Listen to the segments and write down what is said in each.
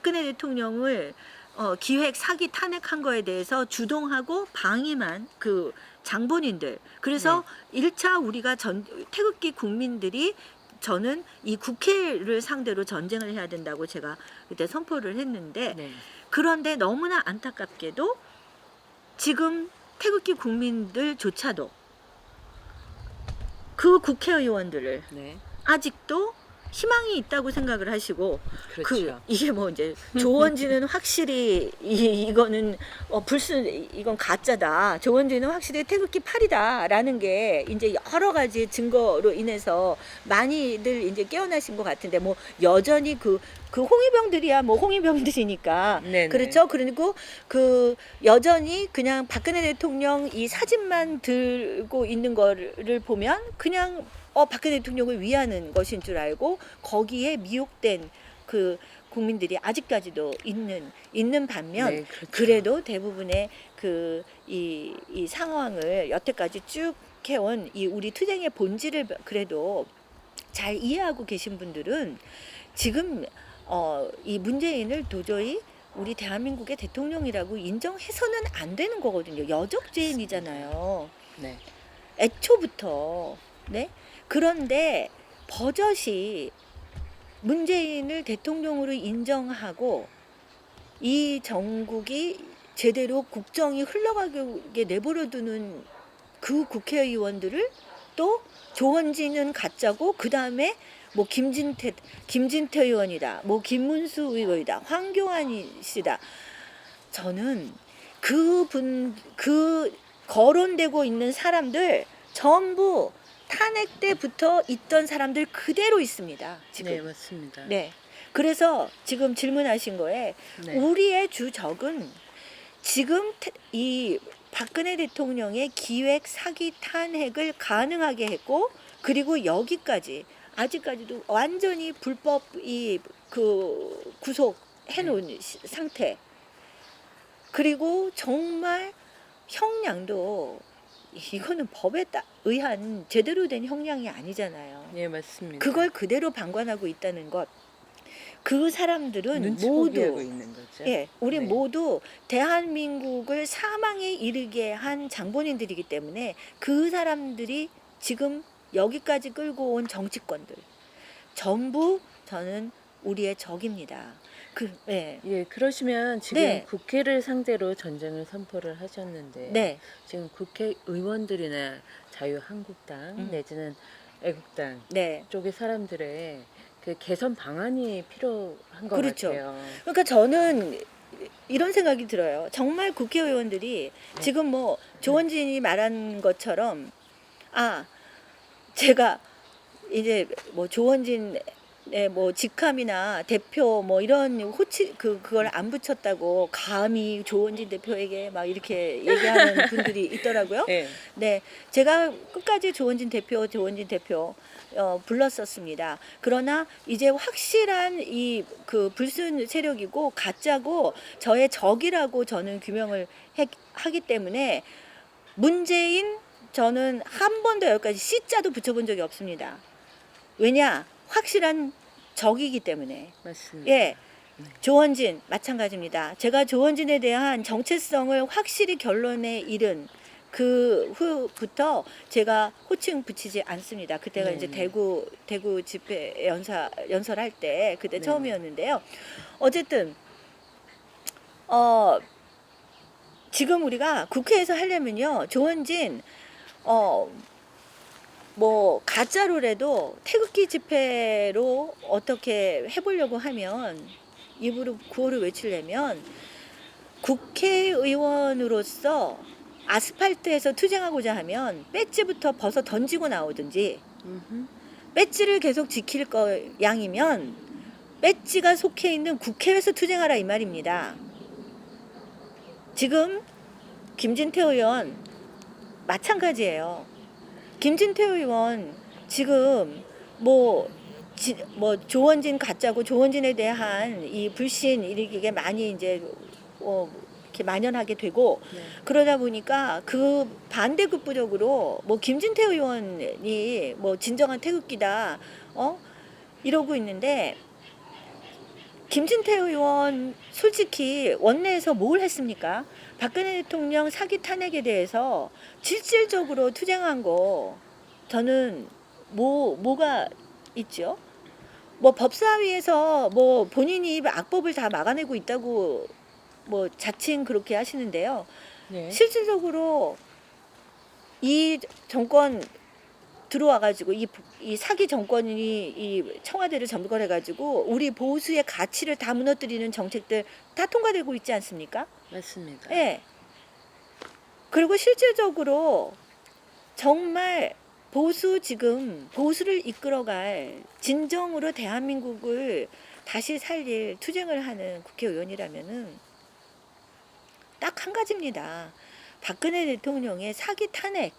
박근혜 대통령을 기획 사기 탄핵한 거에 대해서 주동하고 방임한 그 장본인들. 그래서 1차 우리가 태극기 국민들이 저는 이 국회를 상대로 전쟁을 해야 된다고 제가 그때 선포를 했는데 네. 그런데 너무나 안타깝게도 지금 태극기 국민들조차도 그 국회의원들을 네. 아직도 희망이 있다고 생각을 하시고 그렇죠. 이게 뭐 이제 조원진은 확실히 이거는 이건 가짜다. 조원진은 확실히 태극기 팔이다라는 게 이제 여러 가지 증거로 인해서 많이들 이제 깨어나신 것 같은데 뭐 여전히 그 홍위병들이야 뭐 홍위병들이니까 네네. 그렇죠. 그리고 그 여전히 그냥 박근혜 대통령 이 사진만 들고 있는 거를 보면 그냥 박근혜 대통령을 위하는 것인 줄 알고 거기에 미혹된 그 국민들이 아직까지도 있는 반면 네, 그렇죠. 그래도 대부분의 이 상황을 여태까지 쭉 해온 이 우리 투쟁의 본질을 그래도 잘 이해하고 계신 분들은 지금 이 문재인을 도저히 우리 대한민국의 대통령이라고 인정해서는 안 되는 거거든요. 여적죄인이잖아요. 네. 애초부터. 네? 그런데 버젓이 문재인을 대통령으로 인정하고 이 정국이 제대로 국정이 흘러가게 내버려두는 그 국회의원들을 또 조원진은 가짜고 그 다음에 뭐 김진태 의원이다, 뭐 김문수 의원이다, 황교안 씨다. 저는 그 거론되고 있는 사람들 전부 탄핵 때부터 있던 사람들 그대로 있습니다. 지금. 네, 맞습니다. 네. 그래서 지금 질문하신 거에 네. 우리의 주적은 지금 이 박근혜 대통령의 기획 사기 탄핵을 가능하게 했고 그리고 여기까지 아직까지도 완전히 불법 구속해 놓은 상태. 그리고 정말 형량도 이거는 법에 의한 제대로 된 형량이 아니잖아요. 네, 맞습니다. 그걸 그대로 방관하고 있다는 것. 그 사람들은 눈치 보기 하고 모두 있는 거죠. 예, 우리 네. 모두 대한민국을 사망에 이르게 한 장본인들이기 때문에 그 사람들이 지금 여기까지 끌고 온 정치권들 전부 저는 우리의 적입니다. 예. 예, 그러시면 지금 네. 국회를 상대로 전쟁을 선포를 하셨는데 네. 지금 국회의원들이나 자유한국당 내지는 애국당 네. 쪽의 사람들의 그 개선 방안이 필요한 것 그렇죠. 같아요. 그러니까 저는 이런 생각이 들어요. 정말 국회의원들이 지금 뭐 조원진이 말한 것처럼 제가 이제 뭐 조원진의 뭐 직함이나 대표 뭐 이런 그걸 안 붙였다고 감히 조원진 대표에게 막 이렇게 얘기하는 분들이 있더라고요. 네. 네, 제가 끝까지 조원진 대표 불렀었습니다. 그러나 이제 확실한 그 불순 세력이고 가짜고 저의 적이라고 저는 규명을 하기 때문에 문재인 저는 한 번도 여기까지 C자도 붙여본 적이 없습니다. 왜냐? 확실한 적이기 때문에. 맞습니다. 예. 조원진 마찬가지입니다. 제가 조원진에 대한 정체성을 확실히 결론에 이른 그 후부터 제가 호칭 붙이지 않습니다. 그때가 네, 이제 네. 대구 집회 연설할 때 그때 네. 처음이었는데요. 어쨌든 지금 우리가 국회에서 하려면요. 조원진 뭐 가짜로라도 태극기 집회로 어떻게 해보려고 하면 입으로 구호를 외치려면 국회의원으로서 아스팔트에서 투쟁하고자 하면 배지부터 벗어 던지고 나오든지 배지를 계속 지킬 양이면 배지가 속해 있는 국회에서 투쟁하라 이 말입니다. 지금 김진태 의원 마찬가지예요. 김진태 의원 지금 뭐 조원진 가짜고 조원진에 대한 이 불신 이게 많이 이제 이렇게 만연하게 되고 그러다 보니까 그 반대급부적으로 뭐 김진태 의원이 뭐 진정한 태극기다 이러고 있는데 김진태 의원 솔직히 원내에서 뭘 했습니까? 박근혜 대통령 사기 탄핵에 대해서 실질적으로 투쟁한 거 저는 뭐가 있죠? 뭐 법사위에서 뭐 본인이 악법을 다 막아내고 있다고 뭐 자칭 그렇게 하시는데요. 네. 실질적으로 이 정권 들어와가지고 이 사기 정권이 이 청와대를 점거해가지고 우리 보수의 가치를 다 무너뜨리는 정책들 다 통과되고 있지 않습니까? 맞습니다. 예. 그리고 실질적으로 정말 지금 보수를 이끌어갈 진정으로 대한민국을 다시 살릴 투쟁을 하는 국회의원이라면은 딱 한 가지입니다. 박근혜 대통령의 사기 탄핵,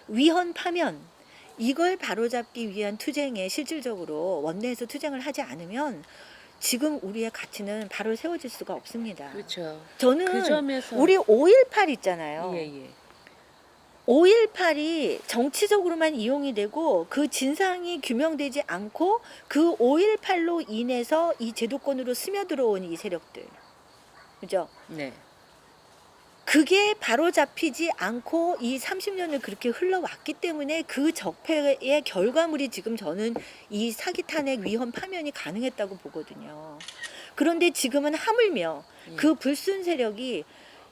위헌 파면 이걸 바로잡기 위한 투쟁에 실질적으로 원내에서 투쟁을 하지 않으면 지금 우리의 가치는 바로 세워질 수가 없습니다. 그렇죠. 저는 그 점에서 우리 5.18 있잖아요. 예. 5.18이 정치적으로만 이용이 되고 그 진상이 규명되지 않고 그 5.18로 인해서 이 제도권으로 스며들어온 이 세력들. 그죠? 네. 그게 바로 잡히지 않고 이 30년을 그렇게 흘러왔기 때문에 그 적폐의 결과물이 지금 저는 이 사기 탄핵 위헌 파면이 가능했다고 보거든요. 그런데 지금은 하물며 그 불순 세력이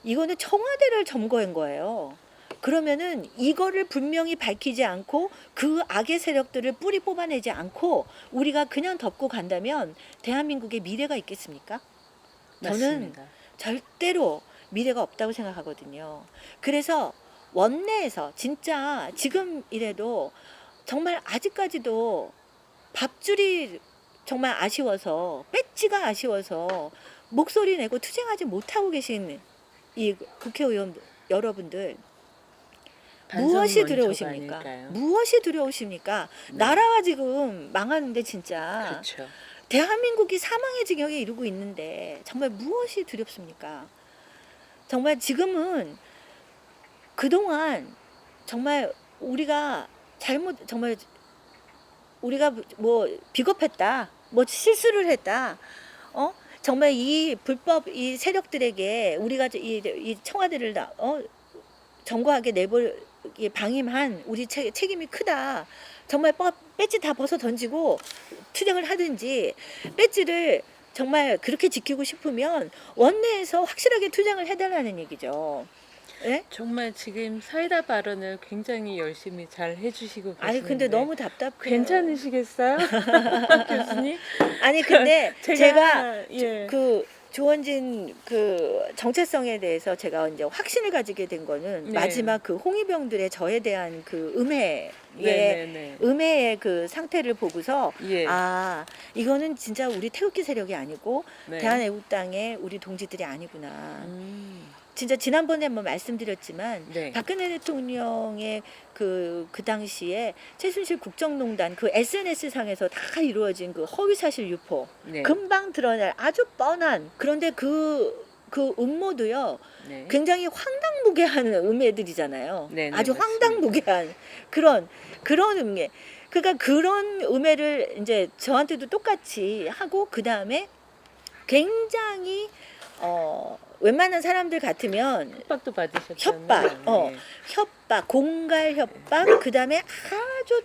이거는 청와대를 점거한 거예요. 그러면은 이거를 분명히 밝히지 않고 그 악의 세력들을 뿌리 뽑아내지 않고 우리가 그냥 덮고 간다면 대한민국의 미래가 있겠습니까? 저는 맞습니다. 절대로 미래가 없다고 생각하거든요. 그래서 원내에서 진짜 지금 이래도 정말 아직까지도 밥줄이 정말 아쉬워서 배지가 아쉬워서 목소리 내고 투쟁하지 못하고 계신 이 국회의원 여러분들 무엇이 반성 두려우십니까? 원초가 아닐까요? 무엇이 두려우십니까? 네. 나라가 지금 망하는데 진짜 그렇죠. 대한민국이 사망의 지경에 이르고 있는데 정말 무엇이 두렵습니까? 정말 지금은 그동안 정말 우리가 정말 우리가 뭐 비겁했다, 뭐 실수를 했다, 정말 이 불법 이 세력들에게 우리가 이 청와대를 점거하게 방임한 우리 책임이 크다. 정말 배지 다 벗어 던지고 투쟁을 하든지 배지를 정말 그렇게 지키고 싶으면 원내에서 확실하게 투쟁을 해달라는 얘기죠. 예? 정말 지금 사이다 발언을 굉장히 열심히 잘 해주시고 계시는데 아니 근데 너무 답답해요. 괜찮으시겠어요? 박 교수님? 아니 근데 제가 예. 그 조원진 그 정체성에 대해서 제가 이제 확신을 가지게 된 거는 네. 마지막 그 홍위병들의 저에 대한 그 네네네. 음해의 그 상태를 보고서 예. 아 이거는 진짜 우리 태극기 세력이 아니고 네. 대한애국당의 우리 동지들이 아니구나. 음. 진짜 지난번에 한번 말씀드렸지만 네. 박근혜 대통령의 그 당시에 최순실 국정농단 그 SNS 상에서 다 이루어진 그 허위사실 유포 네. 금방 드러날 아주 뻔한 그런데 그 음모도요 네. 굉장히 황당무계한 음해들이잖아요. 네네, 아주 맞습니다. 황당무계한 그런 음해. 그러니까 그런 음해를 이제 저한테도 똑같이 하고 그 다음에 굉장히 웬만한 사람들 같으면 협박도 받으셨잖아요. 협박, 네. 협박, 공갈 협박, 그 다음에 아주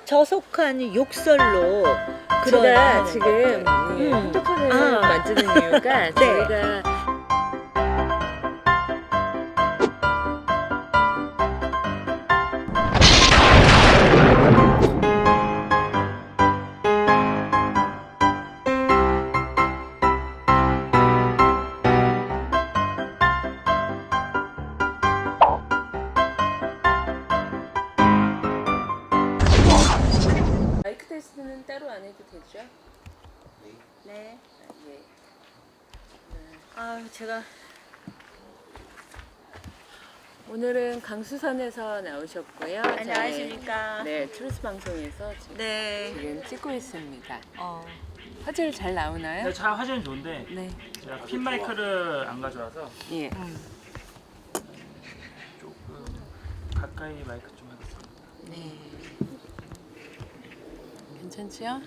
저속한 욕설로 제가 그런 지금 핸드폰을 만지는 이유가 저희가 마이크 테스트는 따로 안 해도 되죠? 네. 예. 아, 제가 오늘은 강수산에서 나오셨고요. 안녕하십니까? 네, 트루스 방송에서 네. 지금 찍고 있습니다. 화질 잘 나오나요? 네, 잘 화질은 좋은데 네. 제가 핀 마이크를 안 가져와서 예. 조금 가까이 마이크 좀 하겠습니다. 네. 괜찮지요?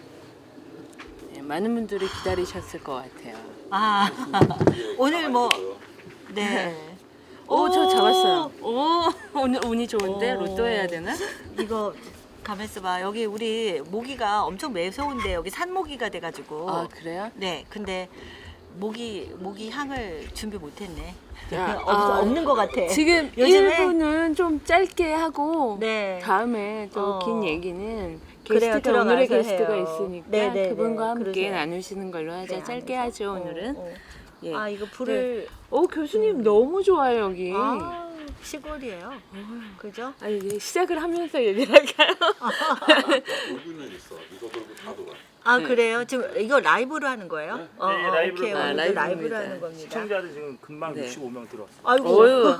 네, 많은 분들이 기다리셨을 것 같아요. 아 오늘 뭐 네. 오, 저 잡았어요. 오, 오늘 운이 좋은데 오. 로또 해야 되나? 이거 가만있어 봐. 여기 우리 모기가 엄청 매서운데 여기 산모기가 돼가지고. 아, 그래요? 네. 근데 모기 향을 준비 못했네. 야, 없는 것 같아. 지금 요즘에- 1부는 좀 짧게 하고 네. 다음에 또 긴 어. 얘기는 그래요, 게스트가 오늘의 들어가서 게스트가 해요. 있으니까 네, 네, 그분과 네. 함께 그러세요. 나누시는 걸로 하자. 네, 짧게 알겠어. 하죠 오늘은. 예. 아 이거 불을 오, 교수님 너무 좋아요 여기. 아 시골이에요. 그죠? 아니 이제 시작을 하면서 얘기를 할까요? 돌고는 있어. 이거 돌고 다 돌아. 아 네. 그래요? 지금 이거 라이브로 하는 거예요? 네, 라이브로 오케이. 가요. 오늘도 라이브입니다. 라이브로 하는 겁니다. 시청자들 지금 금방 네. 65명 들어왔어요. 아이고. 어유.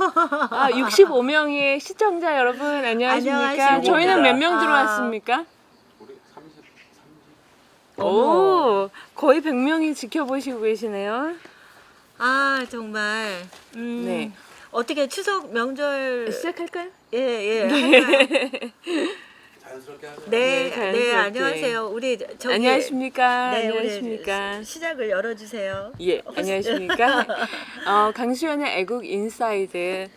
아, 65명의 시청자 여러분 안녕하십니까? 안녕하십니까. 저희는 몇 명 아. 들어왔습니까? 우리 30. 오, 거의 100명이 지켜보시고 계시네요. 아 정말. 네. 어떻게 추석 명절 시작할까요? 예예. 할까요? 자연스럽게 하자. 네, 네, 네, 자연스럽게. 안녕하세요. 우리 저기 안녕하십니까? 네, 안녕하십니까? 우리 시작을 열어주세요. 예, 안녕하십니까? 강수연의 애국 인사이드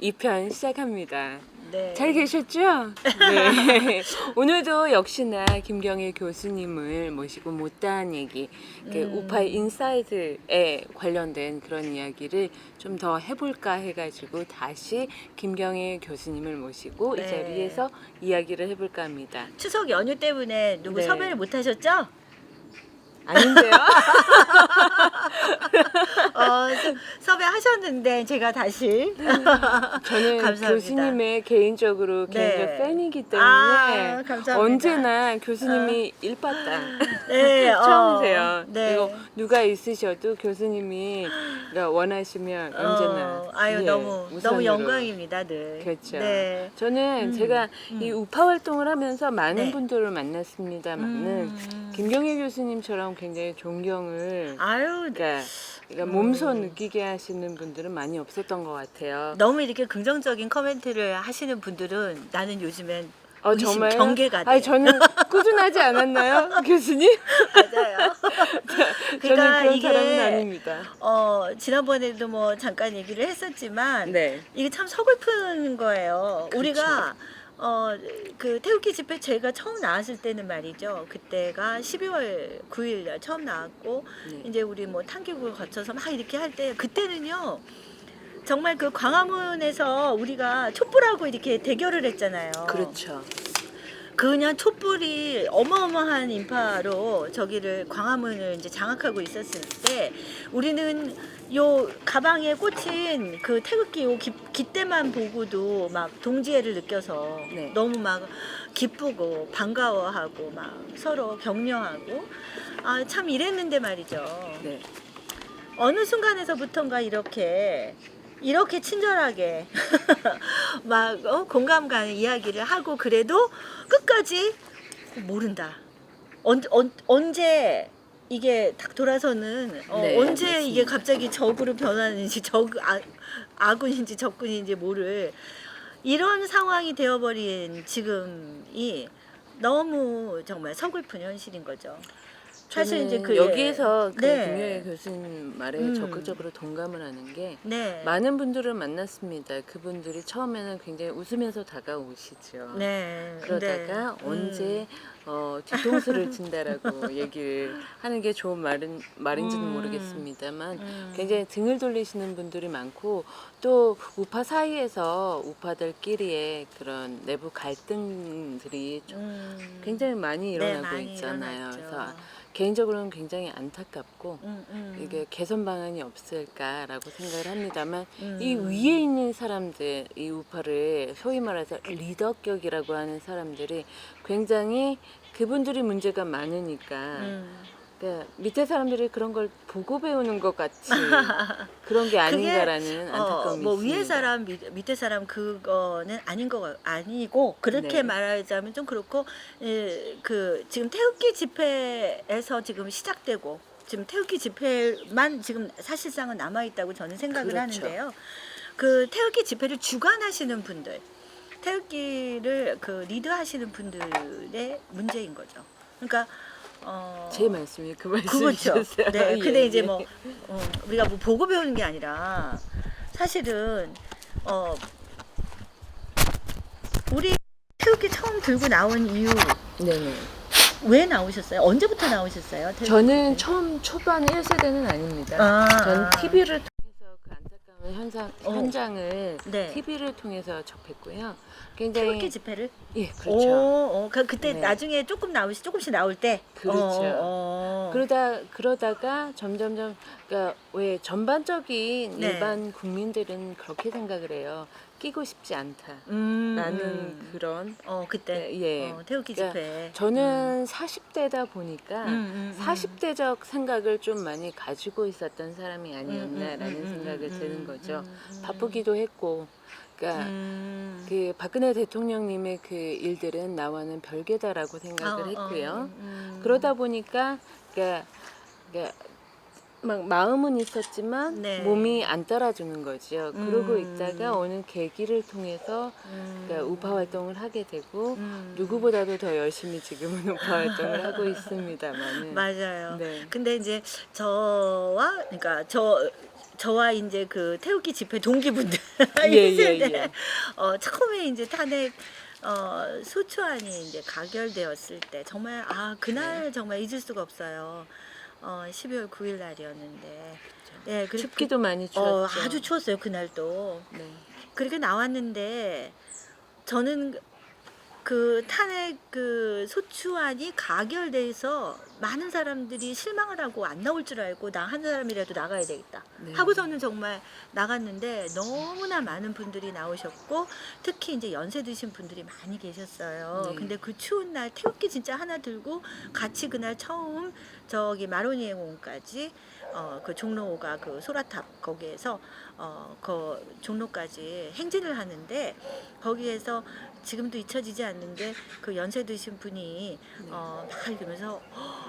2편 시작합니다. 네. 잘 계셨죠? 네. 오늘도 역시나 김경일 교수님을 모시고 못다한 얘기, 우파이 인사이드에 관련된 그런 이야기를 좀 더 해볼까 해가지고 다시 김경일 교수님을 모시고 이 네. 자리에서 이야기를 해볼까 합니다. 추석 연휴 때문에 누구 네. 섭외를 못 하셨죠? 아닌데요? 섭외하셨는데 제가 다시 저는 감사합니다. 교수님의 개인적으로 네. 팬이기 때문에 아, 감사합니다. 언제나 교수님이 일바다 네, 처음이세요. 네. 그리고 누가 있으셔도 교수님이 원하시면 언제나 아유 예, 너무 우선으로. 영광입니다, 늘. 그렇죠. 네. 저는 제가 이 우파 활동을 하면서 많은 네. 분들을 만났습니다만은 김경일 교수님처럼 굉장히 존경을 아유 그러니까 몸소 느끼게 하시는 분들은 많이 없었던 것 같아요. 너무 이렇게 긍정적인 코멘트를 하시는 분들은 나는 요즘엔 의심, 정말 경계가 돼. 아니 저는 꾸준하지 않았나요, 교수님? 맞아요. 저는 그러니까 그런 이게 사람은 아닙니다. 지난번에도 뭐 잠깐 얘기를 했었지만 네. 이게 참 서글픈 거예요. 그렇죠. 우리가 그 태극기 집회 제가 처음 나왔을 때는 말이죠. 그때가 12월 9일 날 처음 나왔고 네. 이제 우리 뭐 탄기국을 거쳐서 막 이렇게 할 때 그때는요. 정말 그 광화문에서 우리가 촛불하고 이렇게 대결을 했잖아요. 그렇죠. 그냥 촛불이 어마어마한 인파로 저기를 광화문을 이제 장악하고 있었을 때 우리는 요 가방에 꽂힌 그 태극기 요 깃대만 보고도 막 동지애를 느껴서 네. 너무 막 기쁘고 반가워하고 막 서로 격려하고 아 참 이랬는데 말이죠. 네. 어느 순간에서부턴가 이렇게 친절하게 막 공감 가는 이야기를 하고 그래도 끝까지 모른다. 언제 이게 딱 돌아서는 네, 언제 맞습니다. 이게 갑자기 적으로 변하는지 아군인지 적군인지 모를 이런 상황이 되어버린 지금이 너무 정말 서글픈 현실인 거죠. 사실 이제 그 여기에서 그 네. 김경일 교수님 말에 적극적으로 동감을 하는 게 네. 많은 분들을 만났습니다. 그분들이 처음에는 굉장히 웃으면서 다가오시죠. 네. 그러다가 언제 뒤통수를 친다라고 얘기를 하는 게 좋은 말인지는 모르겠습니다만 굉장히 등을 돌리시는 분들이 많고 또 우파 사이에서 우파들끼리의 그런 내부 갈등들이 좀 굉장히 많이 일어나고 많이 있잖아요. 일어났죠. 그래서 개인적으로는 굉장히 안타깝고 음. 이게 개선 방안이 없을까라고 생각을 합니다만 이 위에 있는 사람들, 이 우파를 소위 말해서 리더격이라고 하는 사람들이 굉장히 그분들이 문제가 많으니까 그러니까 밑에 사람들이 그런 걸 보고 배우는 것 같이 그런 게 아닌가라는 안타까움이 뭐 있습니다. 위에 사람 밑에 사람 그거는 아니고 그렇게 네. 말하자면 좀 그렇고 그 지금 태극기 집회에서 지금 시작되고 지금 태극기 집회만 지금 사실상은 남아 있다고 저는 생각을 그렇죠. 하는데요. 그 태극기 집회를 주관하시는 분들, 태극기를 그 리드하시는 분들의 문제인 거죠. 그러니까 제 말씀이 그 그렇죠. 말씀이셨어요. 네. 예, 근데 이제 예. 뭐 우리가 뭐 보고 배우는 게 아니라 사실은 우리 태극기 처음 들고 나온 이유 네네. 왜 나오셨어요? 언제부터 나오셨어요? 저는 처음 초반 1세대는 아닙니다. 아. 전 TV를 통해서 그 안타까운 현장을 네. TV를 통해서 접했고요. 태극기 굉장히 집회를? 예, 그렇죠. 그때 네. 나중에 조금씩 나올 때. 그렇죠. 그러다가 점점점 그러니까 왜 전반적인 네. 일반 국민들은 그렇게 생각을 해요. 끼고 싶지 않다라는 그런 그때 예. 태극기 그러니까 집회. 저는 40대다 보니까 40대적 생각을 좀 많이 가지고 있었던 사람이 아니었나라는 생각을 드는 거죠. 바쁘기도 했고, 그러니까 그 박근혜 대통령님의 그 일들은 나와는 별개다라고 생각을 했고요. 그러다 보니까 그러니까 막 마음은 있었지만 네. 몸이 안 따라주는 거죠. 그러고 있다가 어느 계기를 통해서 그러니까 우파 활동을 하게 되고 누구보다도 더 열심히 지금은 우파 활동을 하고 있습니다만은. 맞아요. 네. 근데 이제 그러니까 저와 이제 그 태극기 집회 동기분들 예, 이 세대, 예. 처음에 이제 탄핵 소추안이 이제 가결되었을 때 정말 그날 정말 잊을 수가 없어요. 12월 9일 날이었는데. 예, 그리고 춥기도 많이 추웠죠. 아주 추웠어요 그날도. 네. 그렇게 나왔는데 저는 그 탄핵 그 소추안이 가결돼서 많은 사람들이 실망을 하고 안 나올 줄 알고 나 한 사람이라도 나가야 되겠다 네. 하고서는 정말 나갔는데 너무나 많은 분들이 나오셨고 특히 이제 연세 드신 분들이 많이 계셨어요. 네. 근데 그 추운 날 태극기 진짜 하나 들고 같이 그날 처음 저기 마로니에 공원까지 그 종로가 그 소라탑 거기에서 그 종로까지 행진을 하는데 거기에서 지금도 잊혀지지 않는 게 그 연세 드신 분이 막 이러면서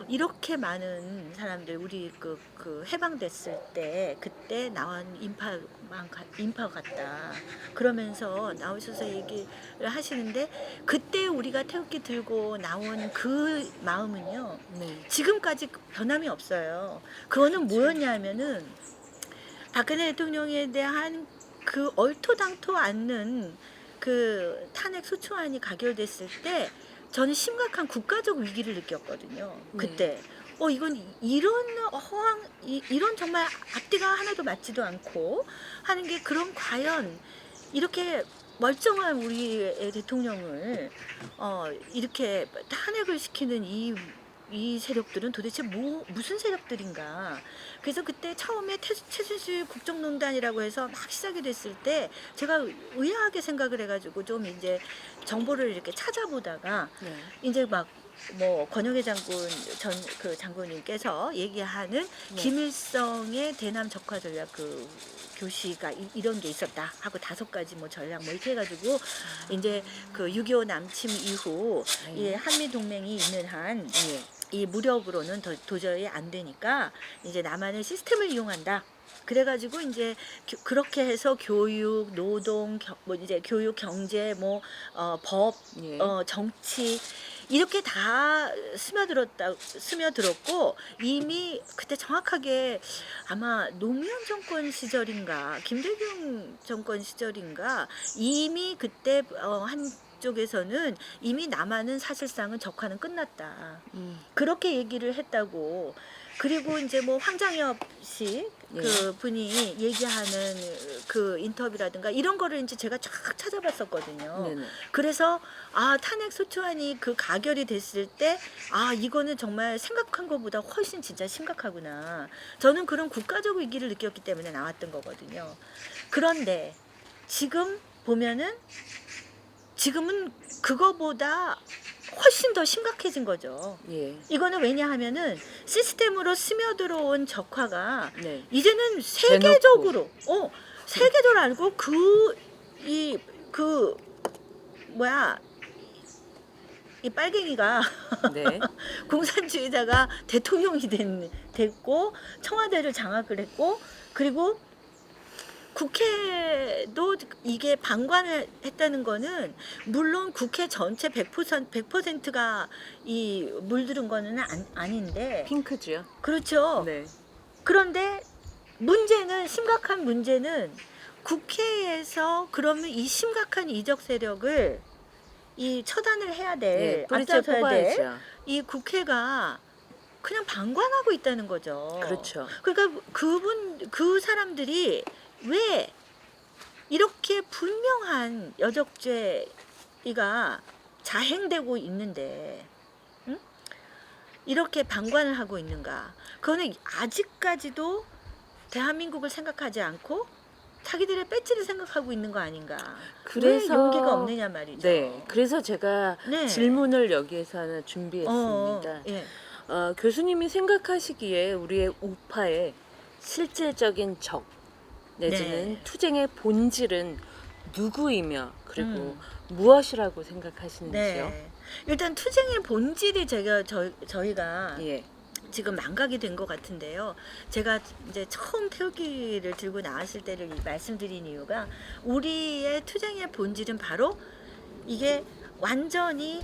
이렇게 많은 사람들 우리 그 해방됐을 때 그때 나온 인파 같다 그러면서 나오셔서 얘기를 하시는데 그때 우리가 태극기 들고 나온 그 마음은요 네. 지금까지 변함이 없어요. 그거는 뭐였냐면은 박근혜 대통령에 대한 그 얼토당토 않는 그 탄핵 소추안이 가결됐을 때 저는 심각한 국가적 위기를 느꼈거든요. 그때 이건 이런 이런 정말 앞뒤가 하나도 맞지도 않고 하는 게 그럼 과연 이렇게 멀쩡한 우리의 대통령을 이렇게 탄핵을 시키는 이 세력들은 도대체 무슨 세력들인가. 그래서 그때 처음에 최순실 국정농단이라고 해서 막 시작이 됐을 때 제가 의아하게 생각을 해가지고 좀 이제 정보를 이렇게 찾아보다가 네. 이제 막 뭐 권영애 장군님께서 얘기하는 김일성의 대남 적화 전략 그 교시가 이런 게 있었다 하고 5가지 뭐 전략 뭐 이렇게 해가지고 이제 그 6.25 남침 이후 이 한미 동맹이 있는 한 이 무력으로는 도저히 안 되니까 이제 남한의 시스템을 이용한다. 그래가지고 이제 그렇게 해서 교육, 노동, 뭐 이제 교육, 경제, 뭐 법, 정치 이렇게 다 스며들었고 이미 그때 정확하게 아마 노무현 정권 시절인가 김대중 정권 시절인가 이미 그때 한쪽에서는 이미 남한은 사실상은 적화는 끝났다. 그렇게 얘기를 했다고. 그리고 이제 뭐 황장엽 씨 그 분이 얘기하는 그 인터뷰라든가 이런 거를 이제 제가 쫙 찾아봤었거든요. 네네. 그래서 탄핵 소추안이 그 가결이 됐을 때 이거는 정말 생각한 것보다 훨씬 진짜 심각하구나. 저는 그런 국가적 위기를 느꼈기 때문에 나왔던 거거든요. 그런데 지금 보면은 지금은 그거보다 훨씬 더 심각해진 거죠. 예. 이거는 왜냐하면은 시스템으로 스며들어온 적화가 네. 이제는 세계적으로 세계적으로 알고 이 빨갱이가 네. 공산주의자가 대통령이 됐고 청와대를 장악을 했고 그리고 국회도 이게 방관을 했다는 거는 물론 국회 전체 100%가 이 물들은 거는 아닌데 핑크죠. 그렇죠. 네. 그런데 심각한 문제는 국회에서 그러면 이 심각한 이적 세력을 이 처단을 해야 될, 네, 뿌리째 앞장서야 될 뽑아야죠. 이 국회가 그냥 방관하고 있다는 거죠. 그렇죠. 그러니까 그 사람들이 왜 이렇게 분명한 여적죄가 자행되고 있는데 이렇게 방관을 하고 있는가? 그거는 아직까지도 대한민국을 생각하지 않고 자기들의 배지를 생각하고 있는 거 아닌가? 그래서- 왜 용기가 없느냐 말이죠. 네. 그래서 제가 네. 질문을 여기에서 하나 준비했습니다. 예. 교수님이 생각하시기에 우리의 우파의 실질적인 적 내지는 네. 투쟁의 본질은 누구이며 그리고 무엇이라고 생각하시는지요? 네. 일단 투쟁의 본질이 저희가 예. 지금 망각이 된 것 같은데요. 제가 이제 처음 태극기를 들고 나왔을 때를 말씀드린 이유가 우리의 투쟁의 본질은 바로 이게 완전히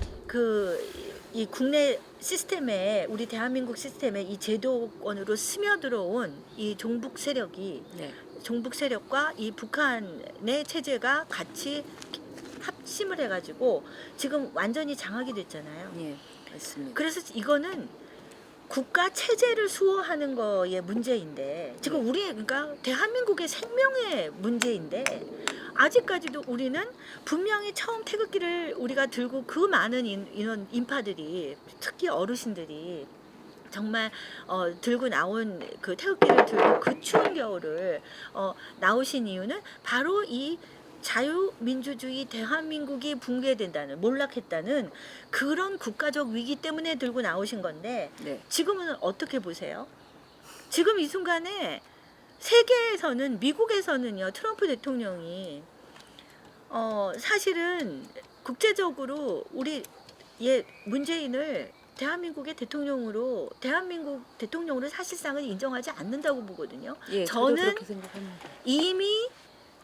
이 국내 시스템에 우리 대한민국 시스템에 이 제도권으로 스며들어온 이 종북 세력이 네. 종북 세력과 이 북한의 체제가 같이 합심을 해가지고 지금 완전히 장악이 됐잖아요. 예. 맞습니다. 그래서 이거는 국가 체제를 수호하는 거의 문제인데 지금 우리 그러니까 대한민국의 생명의 문제인데 아직까지도 우리는 분명히 처음 태극기를 우리가 들고 그 많은 인파들이 특히 어르신들이 정말 들고 나온 그 태극기를 들고 그 추운 겨울을 나오신 이유는 바로 이 자유민주주의 대한민국이 붕괴된다는 몰락했다는 그런 국가적 위기 때문에 들고 나오신 건데 네. 지금은 어떻게 보세요? 지금 이 순간에 세계에서는 미국에서는요 트럼프 대통령이 사실은 국제적으로 우리 문재인을 대한민국 대통령으로 사실상은 인정하지 않는다고 보거든요. 예, 저는 저도 그렇게 생각합니다. 이미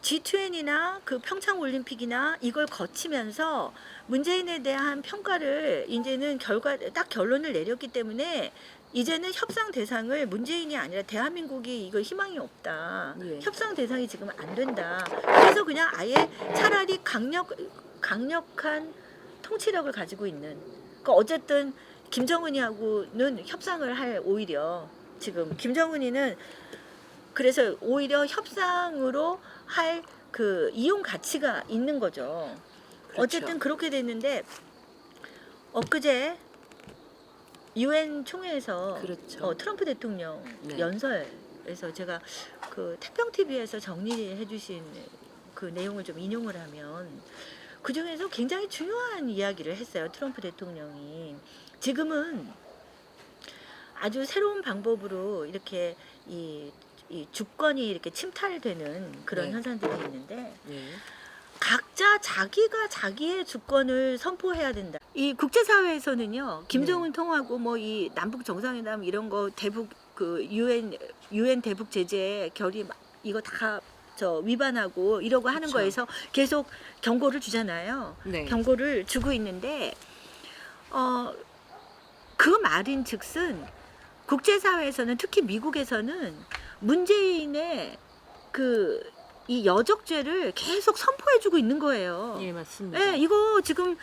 G20이나 그 평창 올림픽이나 이걸 거치면서 문재인에 대한 평가를 이제는 결론을 내렸기 때문에 이제는 협상 대상을 문재인이 아니라 대한민국이 이거 희망이 없다. 예. 협상 대상이 지금 안 된다. 그래서 그냥 아예 차라리 강력한 통치력을 가지고 있는. 그러니까 어쨌든 김정은이하고는 협상을 할 오히려 지금 김정은이는 그래서 오히려 협상으로 할 그 이용 가치가 있는 거죠. 그렇죠. 어쨌든 그렇게 됐는데 엊그제 UN 총회에서 그렇죠. 트럼프 대통령 네. 연설에서 제가 그 태평 TV에서 정리해 주신 그 내용을 좀 인용을 하면 그 중에서 굉장히 중요한 이야기를 했어요. 트럼프 대통령이 지금은 아주 새로운 방법으로 이렇게 이 주권이 이렇게 침탈되는 그런 네. 현상들이 있는데 예. 각자 자기가 자기의 주권을 선포해야 된다. 이 국제사회에서는요, 김정은 통하고 뭐 이 남북 정상회담 이런 거 대북 그 UN 대북 제재 결의 이거 다 위반하고 이러고 하는 그쵸. 거에서 계속 경고를 주잖아요. 네. 경고를 주고 있는데 그 말인즉슨 국제사회에서는 특히 미국에서는 문재인의 이 여적죄를 계속 선포해주고 있는 거예요. 예, 맞습니다. 네, 이거 지금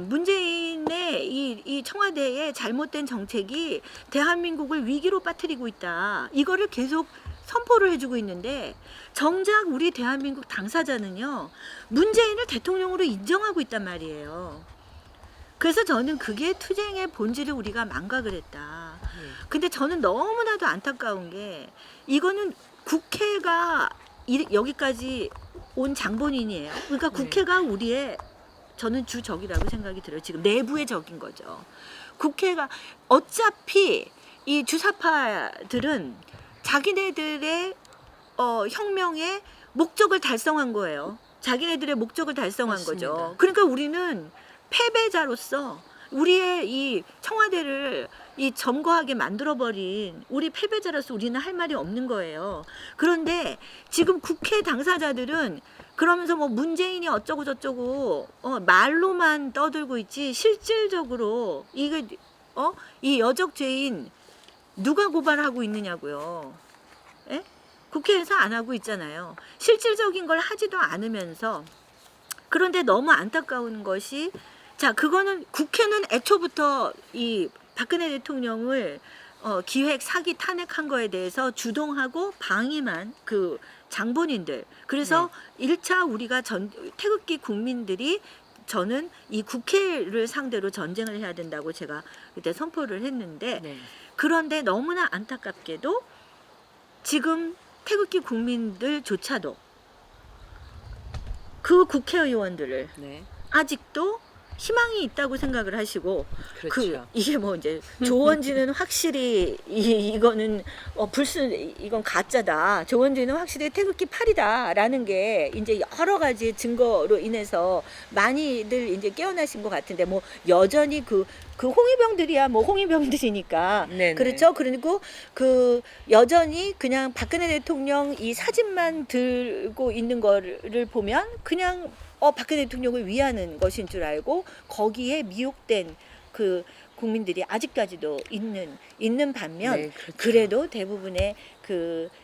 문재인의 이 청와대의 잘못된 정책이 대한민국을 위기로 빠뜨리고 있다. 이거를 계속 선포를 해주고 있는데 정작 우리 대한민국 당사자는요 문재인을 대통령으로 인정하고 있단 말이에요. 그래서 저는 그게 투쟁의 본질을 우리가 망각을 했다. 근데 저는 너무나도 안타까운 게 이거는 국회가 여기까지 온 장본인이에요. 그러니까 국회가 우리의 저는 주적이라고 생각이 들어요. 지금 내부의 적인 거죠. 국회가 어차피 이 주사파들은 자기네들의 혁명의 목적을 달성한 거예요. 자기네들의 목적을 달성한 맞습니다. 거죠. 그러니까 우리는 패배자로서 우리의 이 청와대를 이 점거하게 만들어버린 우리 패배자로서 우리는 할 말이 없는 거예요. 그런데 지금 국회 당사자들은 그러면서 뭐 문재인이 어쩌고 저쩌고 말로만 떠들고 있지 실질적으로 이게 이 여적죄인 누가 고발하고 있느냐고요. 예? 국회에서 안 하고 있잖아요. 실질적인 걸 하지도 않으면서. 그런데 너무 안타까운 것이, 자, 그거는 국회는 애초부터 이 박근혜 대통령을 기획 사기 탄핵한 거에 대해서 주동하고 방임한 그 장본인들. 그래서 1차 우리가 태극기 국민들이 저는 이 국회를 상대로 전쟁을 해야 된다고 제가 그때 선포를 했는데, 네. 그런데 너무나 안타깝게도 지금 태극기 국민들조차도 그 국회의원들을 네. 아직도 희망이 있다고 생각을 하시고, 그렇죠. 이게 뭐 이제 조원진은 확실히 이거는 이건 가짜다. 조원진은 확실히 태극기 팔이다라는 게 이제 여러 가지 증거로 인해서 많이들 이제 깨어나신 것 같은데, 뭐 여전히 그 홍위병들이야 뭐 홍위병들이니까. 네네. 그렇죠. 그리고 그 여전히 그냥 박근혜 대통령 이 사진만 들고 있는 거를 보면 그냥 박근혜 대통령을 위하는 것인 줄 알고 거기에 미혹된 그 국민들이 아직까지도 있는 반면, 네, 그렇죠. 그래도 대부분의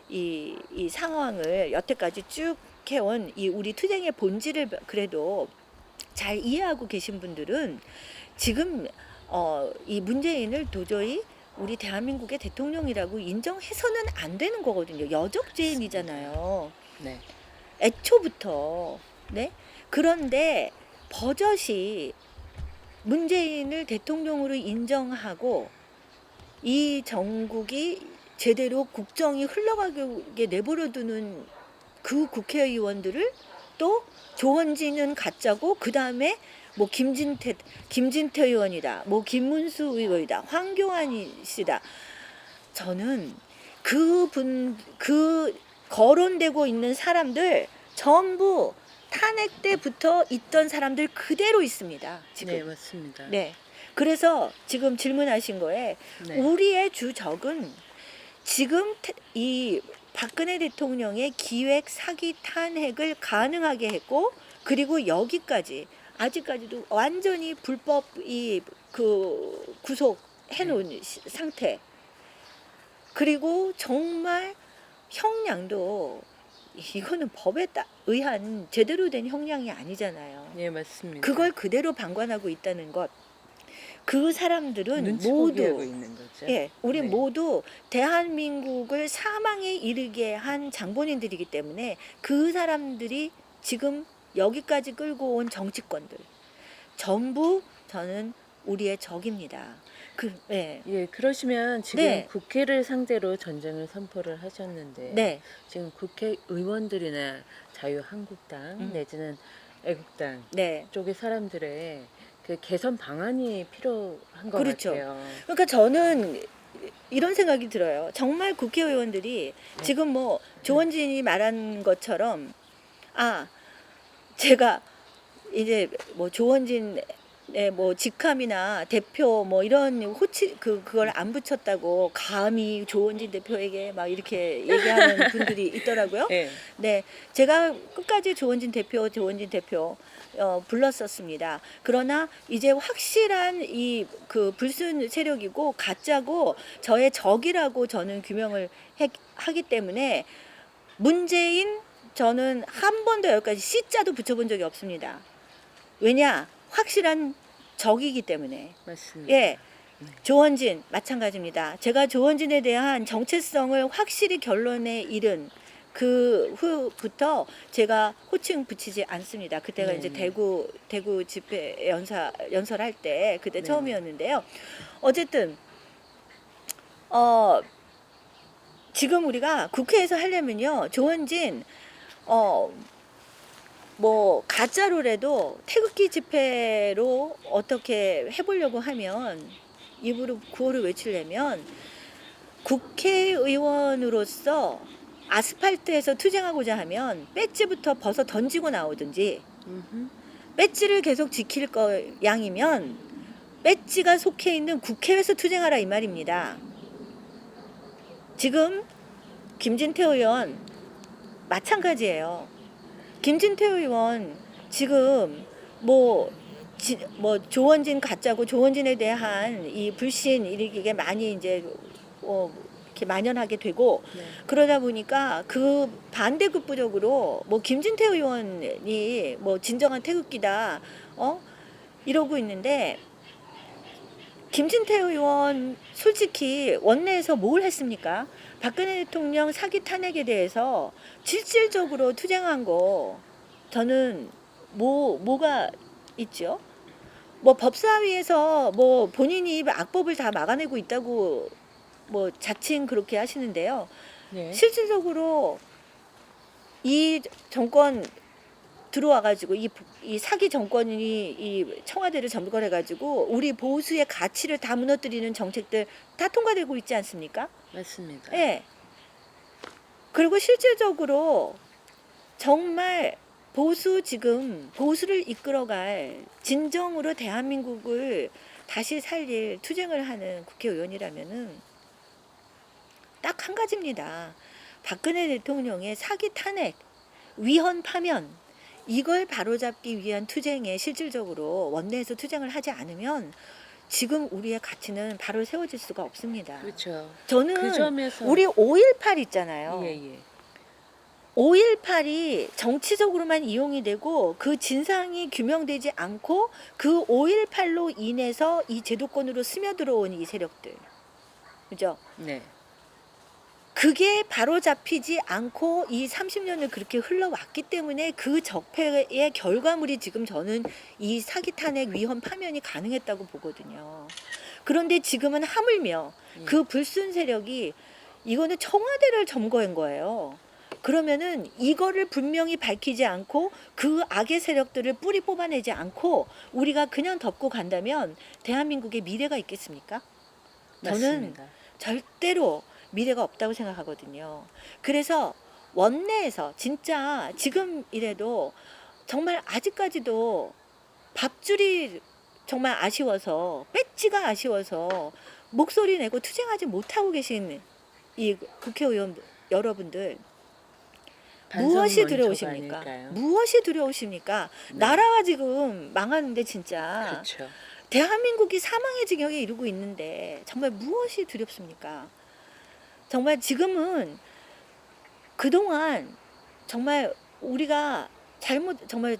이 상황을 여태까지 쭉 해온 이 우리 투쟁의 본질을 그래도 잘 이해하고 계신 분들은 지금 이 문재인을 도저히 우리 대한민국의 대통령이라고 인정해서는 안 되는 거거든요. 여적죄인이잖아요. 네. 애초부터. 네? 그런데 버젓이 문재인을 대통령으로 인정하고 이 정국이 제대로 국정이 흘러가게 내버려두는 그 국회의원들을 또 조원진은 가짜고, 그 다음에 뭐 김진태 의원이다, 뭐 김문수 의원이다, 황교안이 씨다. 저는 그 거론되고 있는 사람들 전부 탄핵 때부터 있던 사람들 그대로 있습니다. 지금. 네, 맞습니다. 네. 그래서 지금 질문하신 거에 네. 우리의 주적은 지금 이 박근혜 대통령의 기획 사기 탄핵을 가능하게 했고, 그리고 여기까지 아직까지도 완전히 불법 구속해 놓은 상태. 그리고 정말 형량도 이거는 법에 의한 제대로 된 형량이 아니잖아요. 네, 맞습니다. 그걸 그대로 방관하고 있다는 것. 그 사람들은 눈치 보기하고 모두, 있는 거죠. 예, 우리 네. 모두 대한민국을 사망에 이르게 한 장본인들이기 때문에 그 사람들이 지금 여기까지 끌고 온 정치권들 전부 저는 우리의 적입니다. 예. 예, 그러시면 지금 네. 국회를 상대로 전쟁을 선포를 하셨는데 네. 지금 국회의원들이나 자유한국당 내지는 애국당 네. 쪽의 사람들의 그 개선 방안이 필요한 것 그렇죠. 같아요. 그러니까 저는 이런 생각이 들어요. 정말 국회의원들이 지금 뭐 조원진이 말한 것처럼, 제가 이제 뭐 조원진의 뭐 직함이나 대표 뭐 이런 그걸 안 붙였다고 감히 조원진 대표에게 막 이렇게 얘기하는 분들이 있더라고요. 네. 네, 제가 끝까지 조원진 대표 불렀었습니다. 그러나 이제 확실한 이 불순 세력이고 가짜고 저의 적이라고 저는 규명을 하기 때문에 문재인 저는 한 번도 여기까지 C자도 붙여본 적이 없습니다. 왜냐? 확실한 적이기 때문에. 맞습니다. 예. 조원진 마찬가지입니다. 제가 조원진에 대한 정체성을 확실히 결론에 이른 그 후부터 제가 호칭 붙이지 않습니다. 그때가 네. 이제 대구 집회 연설할 때 그때 네. 처음이었는데요. 어쨌든 지금 우리가 국회에서 하려면요, 조원진 뭐 가짜로라도 태극기 집회로 어떻게 해보려고 하면, 입으로 구호를 외치려면 국회의원으로서 아스팔트에서 투쟁하고자 하면 배지부터 벗어 던지고 나오든지, 음흠. 배지를 계속 지킬 양이면 배지가 속해 있는 국회에서 투쟁하라 이 말입니다. 지금 김진태 의원 마찬가지예요. 김진태 의원 지금 뭐 조원진 가짜고 조원진에 대한 이 불신 이게 많이 이제 이렇게 만연하게 되고 네. 그러다 보니까 그 반대급부적으로 뭐 김진태 의원이 뭐 진정한 태극기다 이러고 있는데 김진태 의원 솔직히 원내에서 뭘 했습니까? 박근혜 대통령 사기 탄핵에 대해서 실질적으로 투쟁한 거 저는 뭐가 있죠? 뭐 법사위에서 뭐 본인이 악법을 다 막아내고 있다고 뭐 자칭 그렇게 하시는데요. 네. 실질적으로 이 정권 들어와가지고 이 사기 정권이 이 청와대를 점거해가지고 우리 보수의 가치를 다 무너뜨리는 정책들 다 통과되고 있지 않습니까? 맞습니다. 예. 그리고 실질적으로 정말 보수를 이끌어갈 진정으로 대한민국을 다시 살릴 투쟁을 하는 국회의원이라면은 딱 한 가지입니다. 박근혜 대통령의 사기 탄핵, 위헌 파면 이걸 바로잡기 위한 투쟁에 실질적으로 원내에서 투쟁을 하지 않으면 지금 우리의 가치는 바로 세워질 수가 없습니다. 그렇죠. 저는 그 점에서 우리 5.18 있잖아요. 예. 5.18이 정치적으로만 이용이 되고 그 진상이 규명되지 않고 그 5.18로 인해서 이 제도권으로 스며들어온 이 세력들. 그죠? 네. 그게 바로 잡히지 않고 이 30년을 그렇게 흘러왔기 때문에 그 적폐의 결과물이 지금 저는 이 사기 탄핵 위헌 파면이 가능했다고 보거든요. 그런데 지금은 하물며 그 불순 세력이 이거는 청와대를 점거한 거예요. 그러면은 이거를 분명히 밝히지 않고 그 악의 세력들을 뿌리 뽑아내지 않고 우리가 그냥 덮고 간다면 대한민국의 미래가 있겠습니까? 저는 맞습니다. 절대로 미래가 없다고 생각하거든요. 그래서 원내에서 진짜 지금 이래도 정말 아직까지도 밥줄이 정말 아쉬워서 배지가 아쉬워서 목소리 내고 투쟁하지 못하고 계신 이 국회의원 여러분들 무엇이 반성문초가 두려우십니까? 아닐까요? 무엇이 두려우십니까? 네. 나라가 지금 망하는데 진짜 그렇죠. 대한민국이 사망의 지경에 이르고 있는데 정말 무엇이 두렵습니까? 정말 지금은 그동안 정말 우리가 정말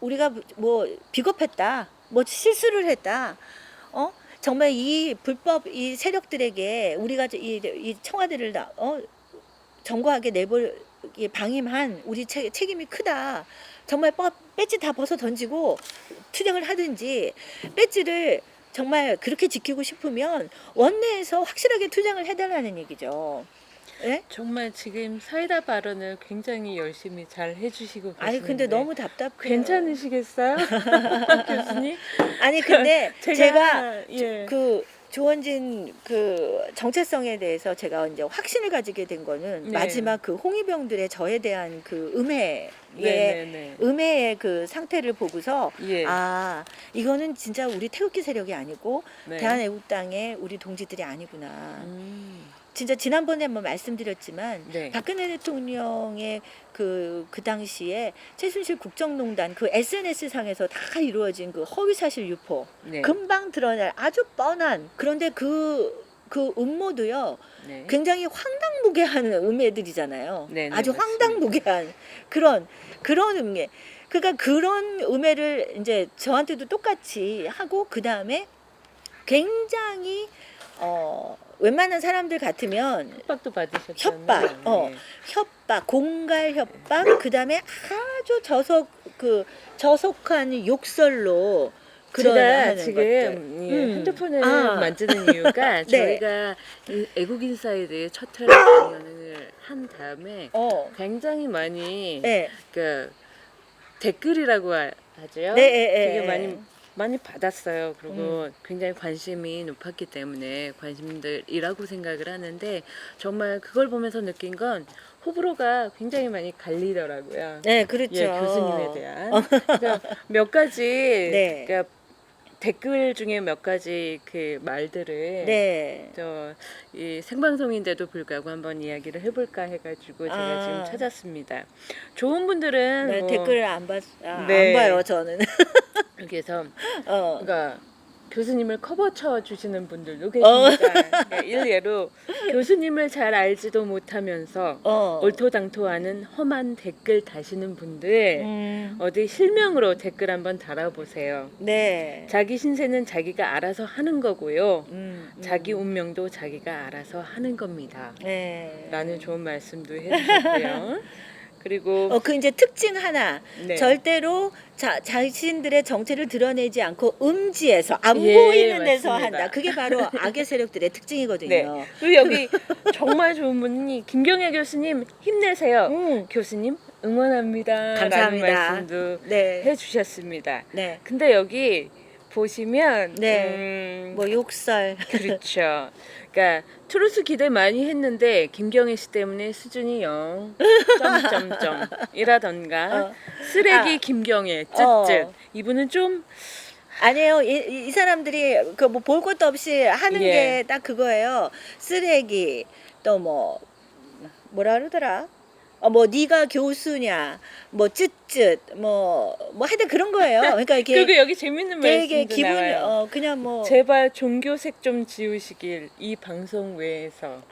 우리가 뭐 비겁했다, 뭐 실수를 했다, 정말 이 불법 이 세력들에게 우리가 이 청와대를 점거하게 방임한 우리 책임이 크다. 정말 배지 다 벗어 던지고 투쟁을 하든지 배지를 정말 그렇게 지키고 싶으면 원내에서 확실하게 투쟁을 해달라는 얘기죠. 예? 정말 지금 사이다 발언을 굉장히 열심히 잘 해주시고 계시는데 아니 근데 너무 답답해요. 괜찮으시겠어요? 박 교수님? 아니 근데 제가 예. 그 조원진 그 정체성에 대해서 제가 이제 확신을 가지게 된 거는 네. 마지막 그 홍위병들의 저에 대한 그 네네네. 음해의 그 상태를 보고서 예. 아 이거는 진짜 우리 태극기 세력이 아니고 네. 대한애국당의 우리 동지들이 아니구나. 진짜 지난번에 한번 말씀드렸지만 네. 박근혜 대통령의 그 당시에 최순실 국정농단 그 SNS 상에서 다 이루어진 그 허위사실 유포 네. 금방 드러날 아주 뻔한 그런데 그 음모도요 네. 굉장히 황당무계한 음해들이잖아요. 네네, 아주 맞습니다. 황당무계한 그런 음해. 그러니까 그런 음해를 이제 저한테도 똑같이 하고 그 다음에 굉장히 웬만한 사람들 같으면 협박도 받으셨잖아요. 협박, 네. 협박, 공갈 협박, 그 다음에 아주 저속한 욕설로 제가 그러는 지금 것들. 예, 핸드폰을 아. 만지는 이유가 네. 저희가 이 애국인사이드 첫 회를 강연을 한 다음에 굉장히 많이 네, 그러니까 댓글이라고 하죠. 네, 되게 많이 받았어요. 그리고 굉장히 관심이 높았기 때문에 관심들이라고 생각을 하는데 정말 그걸 보면서 느낀 건 호불호가 굉장히 많이 갈리더라고요. 네, 그렇죠. 예, 교수님에 대한 그러니까 몇 가지 네. 그러니까 댓글 중에 몇 가지 그 말들을 네. 이 생방송인데도 불구하고 한번 이야기를 해볼까 해가지고 제가 아. 지금 찾았습니다. 좋은 분들은 네, 뭐 댓글을 안 네. 봐요 저는. 여기서 어. 그러니까 교수님을 커버 쳐 주시는 분들도 계십니다. 그러니까 일례로 교수님을 잘 알지도 못하면서 옳토당토하는 험한 댓글 다시는 분들 어디 실명으로 댓글 한번 달아보세요. 네. 자기 신세는 자기가 알아서 하는 거고요. 음. 자기 운명도 자기가 알아서 하는 겁니다. 네. 라는 좋은 말씀도 해주셨고요. 그리고 그 이제 특징 하나. 네. 절대로 자신들의 정체를 드러내지 않고 음지에서 안 예, 보이는 데서 맞습니다. 한다. 그게 바로 악의 세력들의 특징이거든요. 네. 그리고 여기 정말 좋은 분이 김경애 교수님 힘내세요. 교수님 응원합니다. 감사합니다. 라는 말씀도 네. 해주셨습니다. 네. 근데 여기 보시면 네. 뭐 욕설. 그렇죠. 그러니까 트루스 기대 많이 했는데 김경애 씨 때문에 수준이 0. 이라던가 쓰레기 김경애 이분은 좀 아니에요. 이 사람들이 그 뭐 볼 것도 없이 하는 예. 게 딱 그거예요. 쓰레기 또 뭐라 그러더라. 뭐 네가 교수냐, 뭐 쯧쯧, 뭐 하여튼 그런 거예요. 그러니까 이게 그리고 여기 재밌는 되게 말씀도 기분 나와요. 그냥 뭐 제발 종교색 좀 지우시길 이 방송 외에서.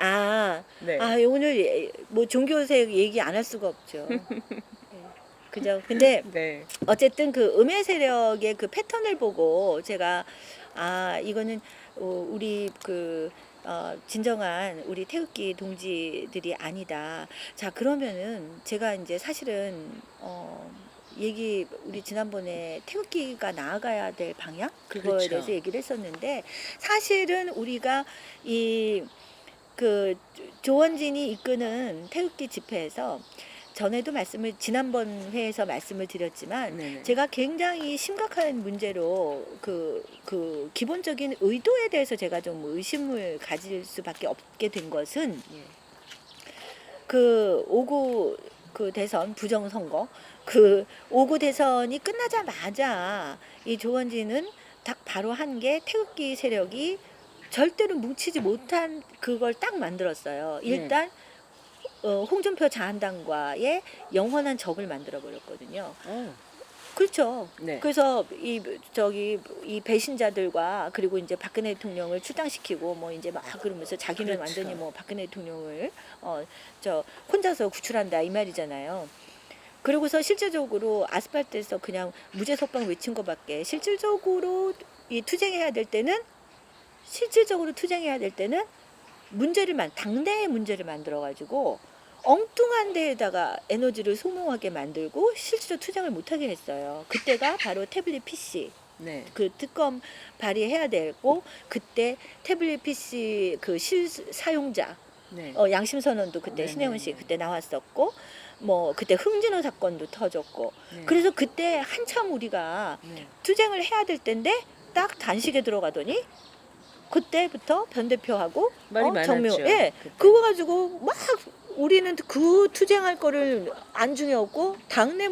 네. 오늘 뭐 종교색 얘기 안 할 수가 없죠. 그죠? 근데 네. 어쨌든 그 음의 세력의 그 패턴을 보고 제가 이거는 우리 진정한 우리 태극기 동지들이 아니다. 자, 그러면은 제가 이제 사실은 우리 지난번에 태극기가 나아가야 될 방향 그거에 그렇죠. 대해서 얘기를 했었는데 사실은 우리가 그 조원진이 이끄는 태극기 집회에서 전에도 지난번 회에서 말씀을 드렸지만 네네. 제가 굉장히 심각한 문제로 그 기본적인 의도에 대해서 제가 좀 의심을 가질 수밖에 없게 된 것은 예. 그 5구 그 대선 부정선거 그 5구 대선이 끝나자마자 이 조원진은 딱 바로 한 게 태극기 세력이 절대로 뭉치지 못한 그걸 딱 만들었어요. 일단 홍준표 자한당과의 영원한 적을 만들어 버렸거든요. 그렇죠. 네. 그래서 이 배신자들과 그리고 이제 박근혜 대통령을 출당시키고 뭐 이제 막 그러면서 자기는 그렇죠. 완전히 뭐 박근혜 대통령을 혼자서 구출한다 이 말이잖아요. 그러고서 실질적으로 아스팔트에서 그냥 무죄 석방 외친 것밖에 실질적으로 투쟁해야 될 때는 당내의 문제를 만들어 가지고 엉뚱한 데에다가 에너지를 소모하게 만들고 실제로 투쟁을 못하게 했어요. 그때가 바로 태블릿 PC 네. 그 특검 발의해야 되고 그때 태블릿 PC 그 실사용자 네. 양심 선언도 그때 신혜원 씨 그때 나왔었고 뭐 그때 흥진호 사건도 터졌고 네. 그래서 그때 한참 우리가 네. 투쟁을 해야 될 텐데 딱 단식에 들어가더니 그때부터 변 대표하고 말이 많았죠. 예, 그때. 그거 가지고 막 우리는 그 투쟁할 거를 안중에 없고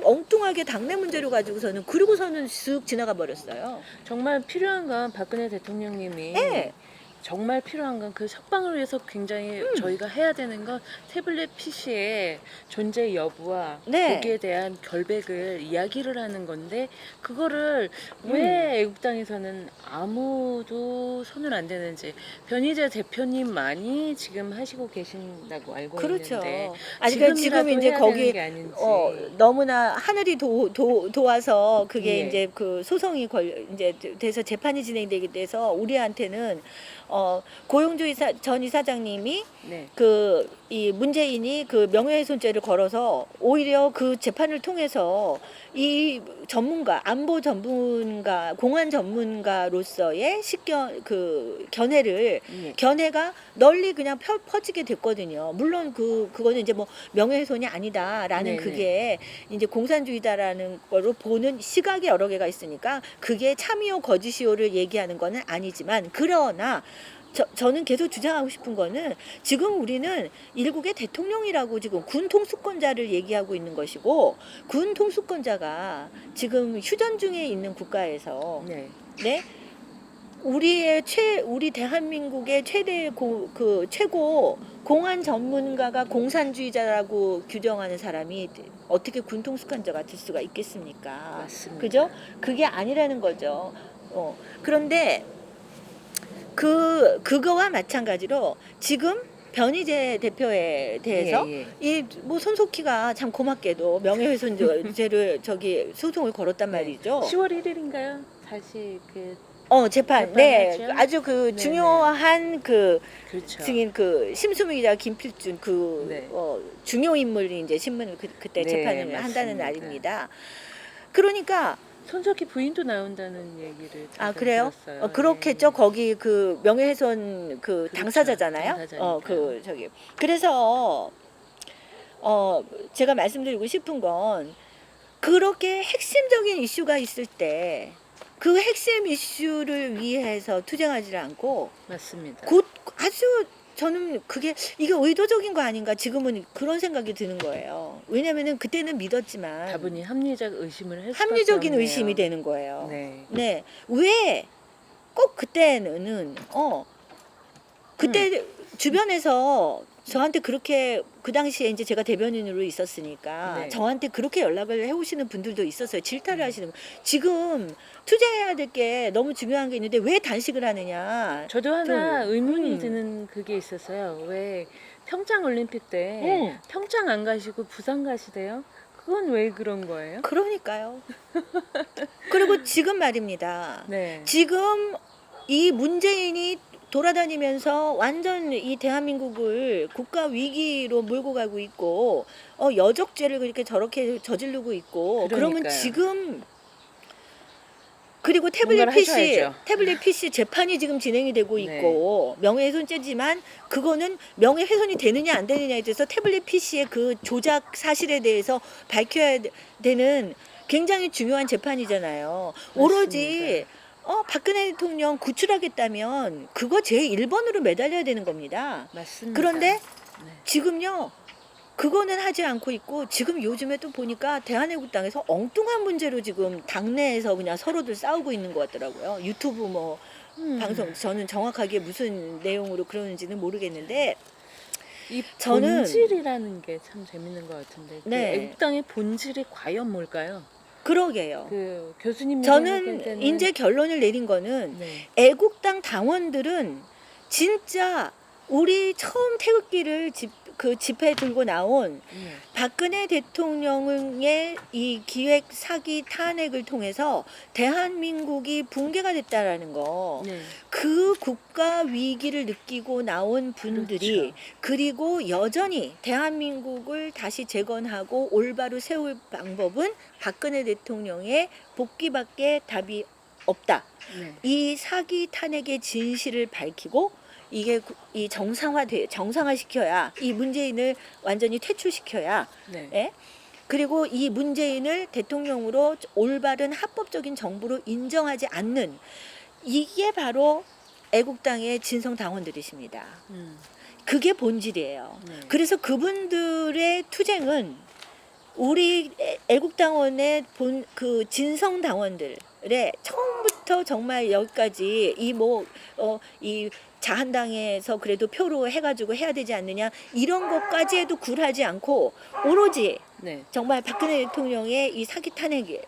엉뚱하게 당내 문제로 가지고서는 그러고서는 쓱 지나가 버렸어요. 정말 필요한 건 박근혜 대통령님이 예. 정말 필요한 건 그 석방을 위해서 굉장히 저희가 해야 되는 건 태블릿 PC의 존재 여부와 네. 거기에 대한 결백을 이야기를 하는 건데 그거를 왜 애국당에서는 아무도 손을 안 대는지 변희재 대표님만이 지금 하시고 계신다고 알고 그렇죠. 있는데 지금 지금이라도 이제 해야 거기 되는 게 아닌지. 너무나 하늘이 도와서 그게 예. 이제 그 소송이 이제 돼서 재판이 진행되게 돼서 우리한테는 고용주 전 이사장님이 네. 이 문재인이 그 명예훼손죄를 걸어서 오히려 그 재판을 통해서 이 안보 전문가, 공안 전문가로서의 견해가 널리 그냥 퍼지게 됐거든요. 물론 그거는 이제 뭐 명예훼손이 아니다라는 네네. 그게 이제 공산주의다라는 거로 보는 시각이 여러 개가 있으니까 그게 참이요 거짓이요를 얘기하는 거는 아니지만 그러나 저는 계속 주장하고 싶은 거는 지금 우리는 일국의 대통령이라고 지금 군 통수권자를 얘기하고 있는 것이고 군 통수권자가 지금 휴전 중에 있는 국가에서 네. 네? 우리 대한민국의 최고 공안 전문가가 공산주의자라고 규정하는 사람이 어떻게 군통수권자 같을 수가 있겠습니까? 맞습니다. 그죠? 그게 아니라는 거죠. 그런데 그거와 마찬가지로 지금 변희재 대표에 대해서 예, 예. 이 뭐 손석희가 참 고맙게도 명예훼손죄를 저기 소송을 걸었단 네. 말이죠. 10월 1일인가요? 다시 그 재판. 네. 재판하죠? 아주 그 네네. 중요한 그 그렇죠. 증인 그 심수미 기자 김필준 네. 중요 인물이 이제 신문을 그때 네, 재판을 한다는 맞습니다. 날입니다. 그러니까 손석희 부인도 나온다는 얘기를 그래요? 들었어요. 그렇겠죠. 예. 거기 그 명예훼손 그 그렇죠. 당사자잖아요. 당사자니까요. 그래서 제가 말씀드리고 싶은 건 그렇게 핵심적인 이슈가 있을 때 그 핵심 이슈를 위해서 투쟁하지 않고 맞습니다. 곧 아주 저는 이게 의도적인 거 아닌가 지금은 그런 생각이 드는 거예요. 왜냐면은 그때는 믿었지만 다분히 합리적 의심을 할 수밖에 합리적인 없네요. 의심이 되는 거예요. 네. 네. 왜 꼭 그때는 그때 주변에서 저한테 그렇게 그 당시에 이제 제가 대변인으로 있었으니까 네. 저한테 그렇게 연락을 해오시는 분들도 있었어요. 질타를 하시는 분. 지금 투쟁해야 될 게 너무 중요한 게 있는데 왜 단식을 하느냐. 저도 하나 의문이 음. 드는 그게 있었어요. 왜 평창 올림픽 때 평창 안 가시고 부산 가시대요? 그건 왜 그런 거예요? 그러니까요. 그리고 지금 말입니다. 네. 지금 이 문재인이 돌아다니면서 완전 이 대한민국을 국가 위기로 몰고 가고 있고 여적죄를 그렇게 저렇게 저지르고 있고 그러면 그러니까요. 지금 그리고 뭔가를 하셔야죠. 태블릿 PC 재판이 지금 진행이 되고 네. 있고 명예훼손죄지만 그거는 명예훼손이 되느냐 안 되느냐에 대해서 태블릿 PC의 그 조작 사실에 대해서 밝혀야 되는 굉장히 중요한 재판이잖아요. 오로지 박근혜 대통령 구출하겠다면 그거 제1번으로 매달려야 되는 겁니다. 맞습니다. 그런데 네. 지금요. 그거는 하지 않고 있고 지금 요즘에 또 보니까 대한애국당에서 엉뚱한 문제로 지금 당내에서 그냥 서로들 싸우고 있는 것 같더라고요. 유튜브 방송 저는 정확하게 무슨 내용으로 그러는지는 모르겠는데 이 저는- 본질이라는 게 참 재밌는 것 같은데 그 네. 애국당의 본질이 과연 뭘까요? 그러게요. 그 교수님 저는 이제 결론을 내린 거는 네. 애국당 당원들은 진짜 우리 처음 태극기를 집회 들고 나온 네. 박근혜 대통령의 이 기획 사기 탄핵을 통해서 대한민국이 붕괴가 됐다라는 거. 네. 그 국가 위기를 느끼고 나온 분들이 그렇죠. 그리고 여전히 대한민국을 다시 재건하고 올바로 세울 방법은 박근혜 대통령의 복귀밖에 답이 없다. 네. 이 사기 탄핵의 진실을 밝히고 이게 이 정상화시켜야 이 문재인을 완전히 퇴출시켜야 네. 예? 그리고 이 문재인을 대통령으로 올바른 합법적인 정부로 인정하지 않는 이게 바로 애국당의 진성 당원들이십니다. 그게 본질이에요. 네. 그래서 그분들의 투쟁은 우리 애국당원의 그 진성 당원들의 처음부터 정말 여기까지 이 자한당에서 그래도 표로 해가지고 해야 되지 않느냐 이런 것까지 해도 굴하지 않고 오로지 네. 정말 박근혜 대통령의 이 사기 탄핵의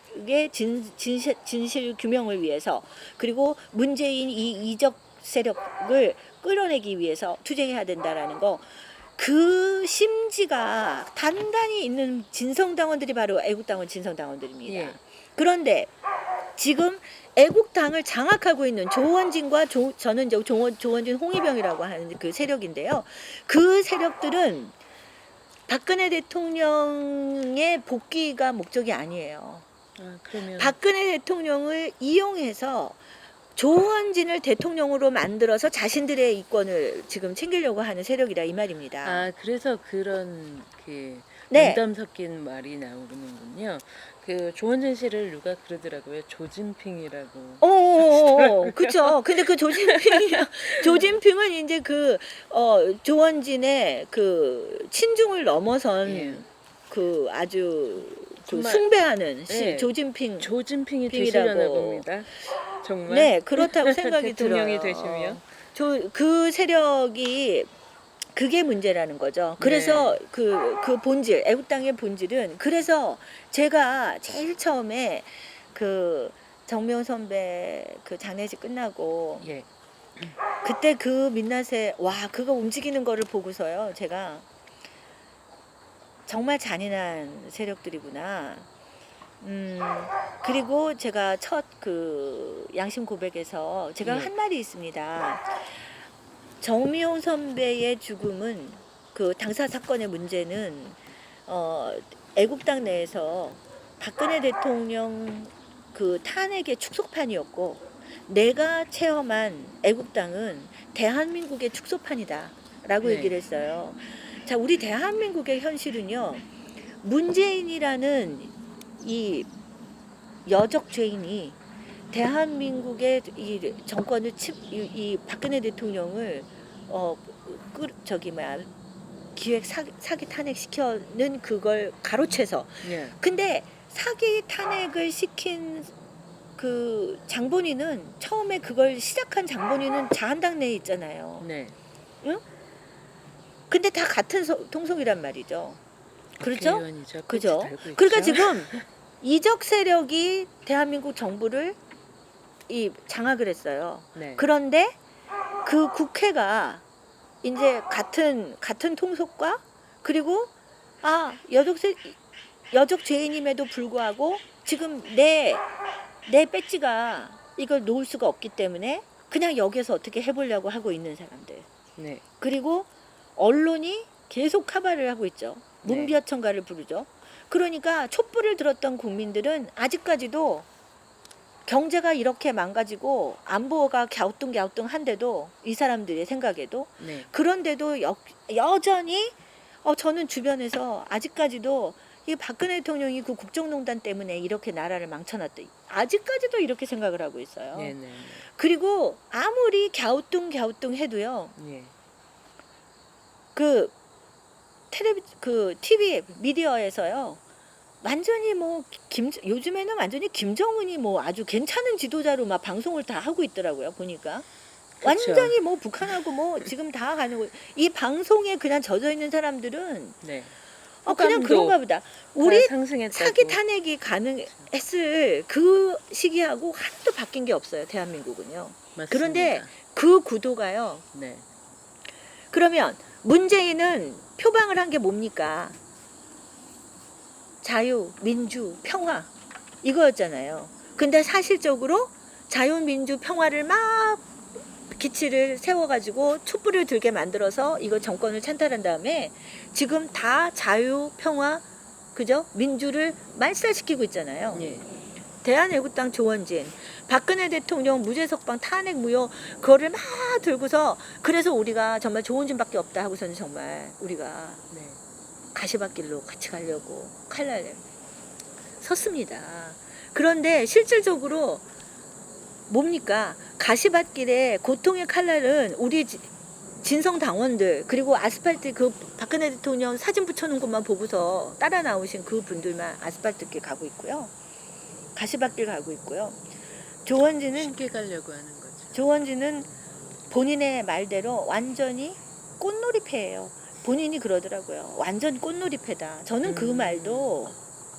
진실 규명을 위해서 그리고 문재인 이 이적 세력을 끌어내기 위해서 투쟁해야 된다라는 거. 그 심지가 단단히 있는 진성당원들이 바로 애국당원 진성당원들입니다. 예. 그런데 지금 애국당을 장악하고 있는 조원진과 저는 이제 조원진 홍위병이라고 하는 그 세력인데요. 그 세력들은 박근혜 대통령의 복귀가 목적이 아니에요. 그러면 박근혜 대통령을 이용해서 조원진을 대통령으로 만들어서 자신들의 이권을 지금 챙기려고 하는 세력이다 이 말입니다. 그래서 그런 그 네. 농담 섞인 말이 나오는군요. 그 조원진 씨를 누가 그러더라고요. 조진핑이라고. 그렇죠. 근데 그 조진핑은 이제 조원진의 그 친중을 넘어선 예. 그 아주 그 정말- 숭배하는 네. 조진핑 조진핑이 핑이라고. 되시려나 봅니다. 정말. 네, 그렇다고 생각이 대통령이 들어요. 되시면. 그 세력이 그게 문제라는 거죠. 그래서 네. 그 본질, 애국당의 본질은 그래서 제가 제일 처음에 그 정명 선배 그 장례식 끝나고 예. 그때 그 민낯에 와 그거 움직이는 거를 보고서요 제가 정말 잔인한 세력들이구나. 그리고 제가 첫 그 양심 고백에서 제가 네. 한 말이 있습니다. 정미용 선배의 죽음은 그 당사 사건의 문제는 애국당 내에서 박근혜 대통령 그 탄핵의 축소판이었고 내가 체험한 애국당은 대한민국의 축소판이다라고 네. 얘기를 했어요. 자, 우리 대한민국의 현실은요. 문재인이라는 이 여적 죄인이 대한민국의 이 정권을 이 박근혜 대통령을 기획 사기 탄핵시켜는 그걸 가로채서 예. 근데 사기 탄핵을 시킨 그 장본인은 처음에 그걸 시작한 장본인은 자한당 내에 있잖아요. 네. 근데 다 같은 통속이란 말이죠. 그렇죠? 국회의원이죠. 그죠? 끝이 달고 그러니까 있죠. 지금 이적 세력이 대한민국 정부를 장악을 했어요. 네. 그런데 그 국회가 이제 같은 통속과 그리고 여적 죄인임에도 불구하고 지금 내 배지가 이걸 놓을 수가 없기 때문에 그냥 여기서 어떻게 해보려고 하고 있는 사람들. 네. 그리고 언론이 계속 카바를 하고 있죠. 네. 문비어천가를 부르죠. 그러니까 촛불을 들었던 국민들은 아직까지도 경제가 이렇게 망가지고 안보가 갸우뚱갸우뚱한데도 이 사람들의 생각에도 네. 그런데도 여전히 저는 주변에서 아직까지도 이 박근혜 대통령이 그 국정농단 때문에 이렇게 나라를 망쳐놨다. 아직까지도 이렇게 생각을 하고 있어요. 네. 네. 그리고 아무리 갸우뚱갸우뚱 해도요. 네. 그 TV 미디어에서요. 완전히 요즘에는 완전히 김정은이 아주 괜찮은 지도자로 막 방송을 다 하고 있더라고요. 보니까. 그쵸. 완전히 북한하고 지금 다 가는 거. 이 방송에 그냥 젖어 있는 사람들은 네. 그냥 호감도 그런가 보다. 우리 상승했다고. 사기 탄핵이 가능했을 그 시기하고 하나도 바뀐 게 없어요. 대한민국은요. 맞습니다. 그런데 그 구도가요. 네. 그러면 문재인은 표방을 한 게 뭡니까? 자유, 민주, 평화 이거였잖아요. 근데 사실적으로 자유, 민주, 평화를 막 기치를 세워가지고 촛불을 들게 만들어서 이거 정권을 찬탈한 다음에 지금 다 자유, 평화, 그죠? 민주를 말살시키고 있잖아요. 예. 대한애국당 조원진, 박근혜 대통령 무죄석방 탄핵 무효 그거를 막 들고서 그래서 우리가 정말 조원진밖에 없다 하고서는 정말 우리가 네. 가시밭길로 같이 가려고 칼날 섰습니다. 그런데 실질적으로 뭡니까? 가시밭길에 고통의 칼날은 우리 진성 당원들 그리고 아스팔트 그 박근혜 대통령 사진 붙여놓은 것만 보고서 따라 나오신 그 분들만 아스팔트길 가고 있고요. 가시밭길 가고 있고요. 쉽게 가려고 하는 거죠. 조원진은 본인의 말대로 완전히 꽃놀이패예요. 본인이 그러더라고요. 완전 꽃놀이패다. 저는 그 말도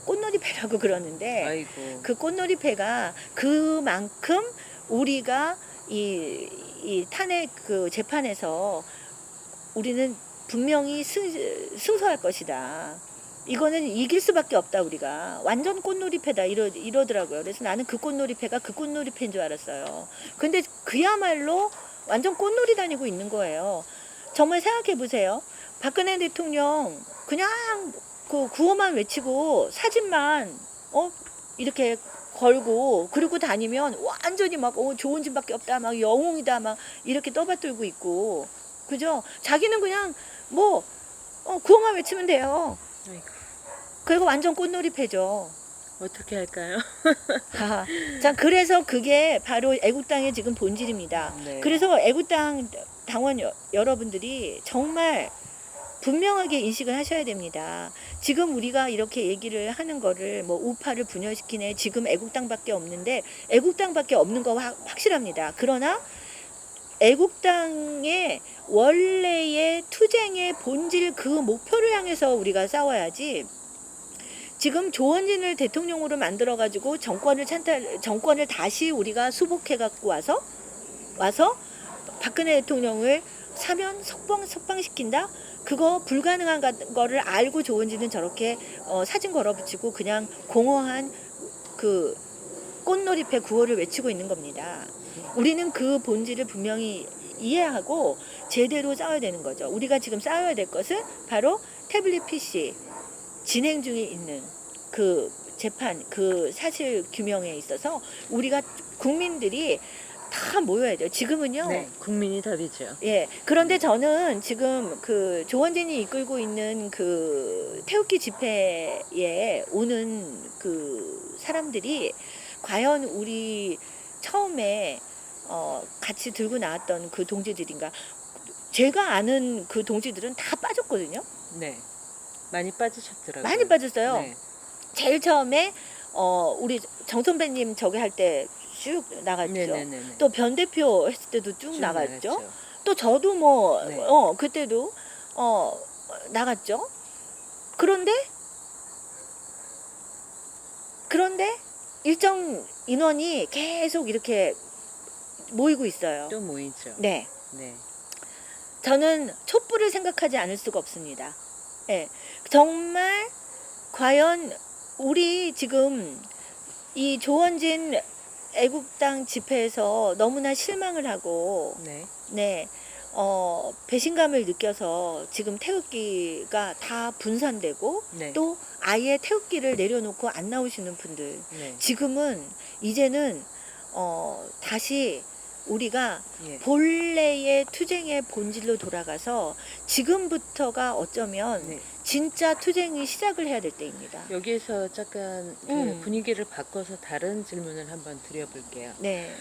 꽃놀이패라고 그러는데 아이고. 그 꽃놀이패가 그만큼 우리가 이 탄핵 그 재판에서 우리는 분명히 승소할 것이다. 이거는 이길 수밖에 없다 우리가. 완전 꽃놀이패다 이러더라고요. 그래서 나는 그 꽃놀이패가 그 꽃놀이패인 줄 알았어요. 근데 그야말로 완전 꽃놀이 다니고 있는 거예요. 정말 생각해 보세요. 박근혜 대통령 그냥 그 구호만 외치고 사진만 이렇게 걸고 그러고 다니면 완전히 막 조원진밖에 없다 막 영웅이다 막 이렇게 떠받들고 있고 그죠? 자기는 그냥 구호만 외치면 돼요. 아이고. 그리고 완전 꽃놀이패죠. 어떻게 할까요? 자, 그래서 그게 바로 애국당의 지금 본질입니다. 네. 그래서 애국당 당원 여러분들이 정말 분명하게 인식을 하셔야 됩니다. 지금 우리가 이렇게 얘기를 하는 거를 뭐 우파를 분열시키네. 지금 애국당밖에 없는데 애국당밖에 없는 거 확실합니다. 그러나 애국당의 원래의 투쟁의 본질 그 목표를 향해서 우리가 싸워야지. 지금 조원진을 대통령으로 만들어 가지고 정권을 다시 우리가 수복해 갖고 와서 박근혜 대통령을 사면 석방시킨다? 그거 불가능한 거를 알고 조원진은 저렇게 사진 걸어붙이고 그냥 공허한 그 꽃놀이패 구호를 외치고 있는 겁니다. 우리는 그 본질을 분명히 이해하고 제대로 싸워야 되는 거죠. 우리가 지금 싸워야 될 것은 바로 태블릿 PC 진행 중에 있는 그 재판, 그 사실 규명에 있어서 우리가 국민들이 다 모여야 돼요. 지금은요. 네, 국민이 답이죠. 예. 그런데 저는 지금 그 조원진이 이끌고 있는 그 태극기 집회에 오는 그 사람들이 과연 우리 처음에 같이 들고 나왔던 그 동지들인가? 제가 아는 그 동지들은 다 빠졌거든요. 네, 많이 빠지셨더라고요. 많이 빠졌어요. 네. 제일 처음에 우리 정 선배님 저기 할 때 쭉 나갔죠. 네네네네. 또 변 대표 했을 때도 쭉 나갔죠. 나갔죠. 또 저도 뭐 네. 그때도 나갔죠. 그런데 일정 인원이 계속 이렇게 모이고 있어요. 또 모이죠. 네. 네. 저는 촛불을 생각하지 않을 수가 없습니다. 예. 정말 과연 우리 지금 이 조원진 애국당 집회에서 너무나 실망을 하고 네. 네. 배신감을 느껴서 지금 태극기가 다 분산되고 네. 또 아예 태극기를 내려놓고 안 나오시는 분들 네. 지금은 이제는 다시 우리가 예. 본래의 투쟁의 본질로 돌아가서 지금부터가 어쩌면 네. 진짜 투쟁이 시작을 해야 될 때입니다. 여기에서 잠깐 그 분위기를 바꿔서 다른 질문을 한번 드려볼게요. 네,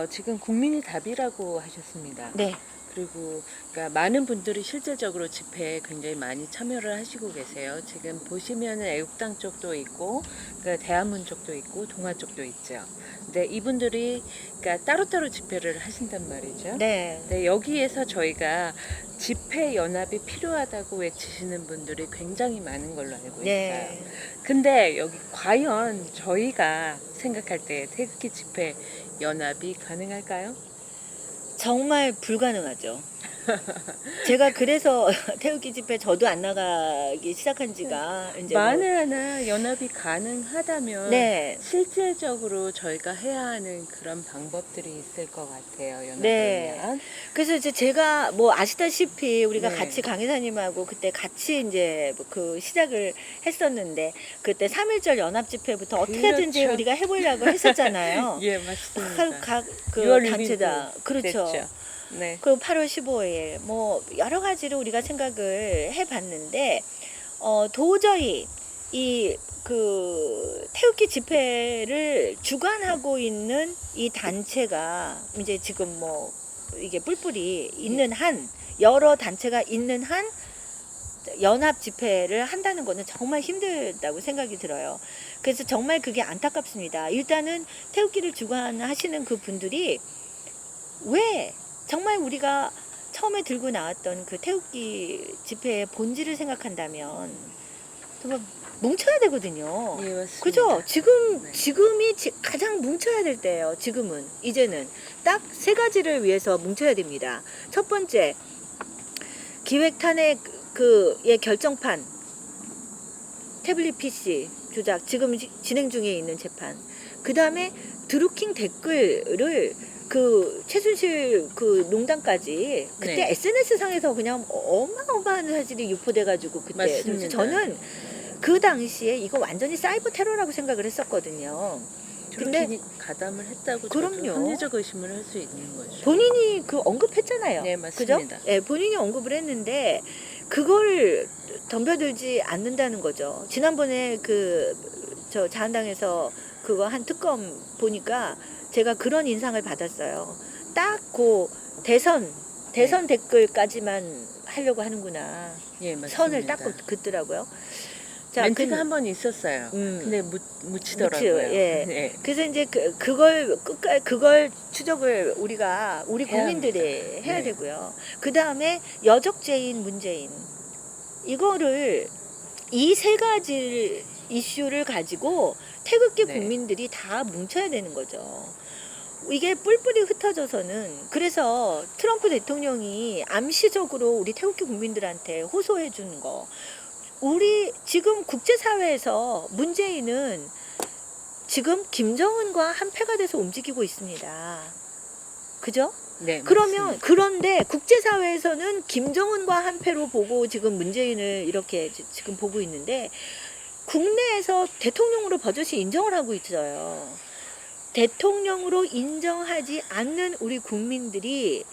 지금 국민이 답이라고 하셨습니다. 네, 그리고 그러니까 많은 분들이 실질적으로 집회에 굉장히 많이 참여를 하시고 계세요. 지금 보시면은 애국당 쪽도 있고, 그러니까 대한문 쪽도 있고, 동아 쪽도 있죠. 근데 이분들이 그러니까 따로따로 집회를 하신단 말이죠. 네, 네, 여기에서 저희가 집회 연합이 필요하다고 외치시는 분들이 굉장히 많은 걸로 알고 있어요. 네. 근데 여기 과연 저희가 생각할 때 태극기 집회 연합이 가능할까요? 정말 불가능하죠. 제가 그래서 태극기 집회 저도 안 나가기 시작한 지가 이제 만에 하나 연합이 가능하다면 네, 실질적으로 저희가 해야 하는 그런 방법들이 있을 것 같아요. 연합을 네. 위한. 그래서 이제 제가 뭐 아시다시피 우리가 네. 같이 강의사님하고 그때 같이 이제 그 시작을 했었는데 그때 3.1절 연합 집회부터 어떻게든지 그렇죠. 우리가 해보려고 했었잖아요. 예, 맞습니다. 각그 6월 단체다. 1일도 그렇죠. 됐죠. 네. 그 8월 15일 뭐 여러 가지로 우리가 생각을 해봤는데 도저히 이 그 태극기 집회를 주관하고 있는 이 단체가 이제 지금 뭐 이게 뿔뿔이 있는 한 여러 단체가 있는 한 연합 집회를 한다는 거는 정말 힘들다고 생각이 들어요. 그래서 정말 그게 안타깝습니다. 일단은 태극기를 주관하시는 그 분들이 왜 정말 우리가 처음에 들고 나왔던 그 태극기 집회의 본질을 생각한다면 정말 뭉쳐야 되거든요. 예, 맞습니다. 그죠? 네. 지금이 가장 뭉쳐야 될 때예요. 지금은 이제는 딱 세 가지를 위해서 뭉쳐야 됩니다. 첫 번째, 기획 탄핵 그의 결정판, 태블릿 PC 조작 지금 진행 중에 있는 재판. 그 다음에 드루킹 댓글을 그 최순실 그 농단까지 그때 네. SNS 상에서 그냥 어마어마한 사실이 유포돼가지고 그때 맞습니다. 저는 그 당시에 이거 완전히 사이버 테러라고 생각을 했었거든요. 근데 드루킹이 가담을 했다고 그럼요. 저도 합리적 의심을 할 수 있는 거죠. 본인이 그 언급했잖아요. 네, 그죠? 맞습니다. 예, 본인이 언급을 했는데 그걸 덤벼들지 않는다는 거죠. 지난번에 저 자한당에서 그거 한 특검 보니까 제가 그런 인상을 받았어요. 딱 그 대선 댓글까지만 하려고 하는구나. 예, 맞습니다. 선을 딱 긋더라고요. 자, 멘트가 한 번 있었어요. 근데 묻히더라고요. 묻히더라고요. 예. 네. 그래서 이제 그걸 추적을 우리 국민들이 합니다. 해야 네. 되고요. 그 다음에 여적죄인 문재인 이거를 이 세 가지 이슈를 가지고 태극기 네. 국민들이 다 뭉쳐야 되는 거죠. 이게 뿔뿔이 흩어져서는 그래서 트럼프 대통령이 암시적으로 우리 태극기 국민들한테 호소해 주는 거. 우리 지금 국제사회에서 문재인은 지금 김정은과 한패가 돼서 움직이고 있습니다. 그죠? 네, 그러면 맞습니다. 그런데 국제사회에서는 김정은과 한패로 보고 지금 문재인을 이렇게 지금 보고 있는데 국내에서 대통령으로 버젓이 인정을 하고 있어요. 대통령으로 인정하지 않는 우리 국민들이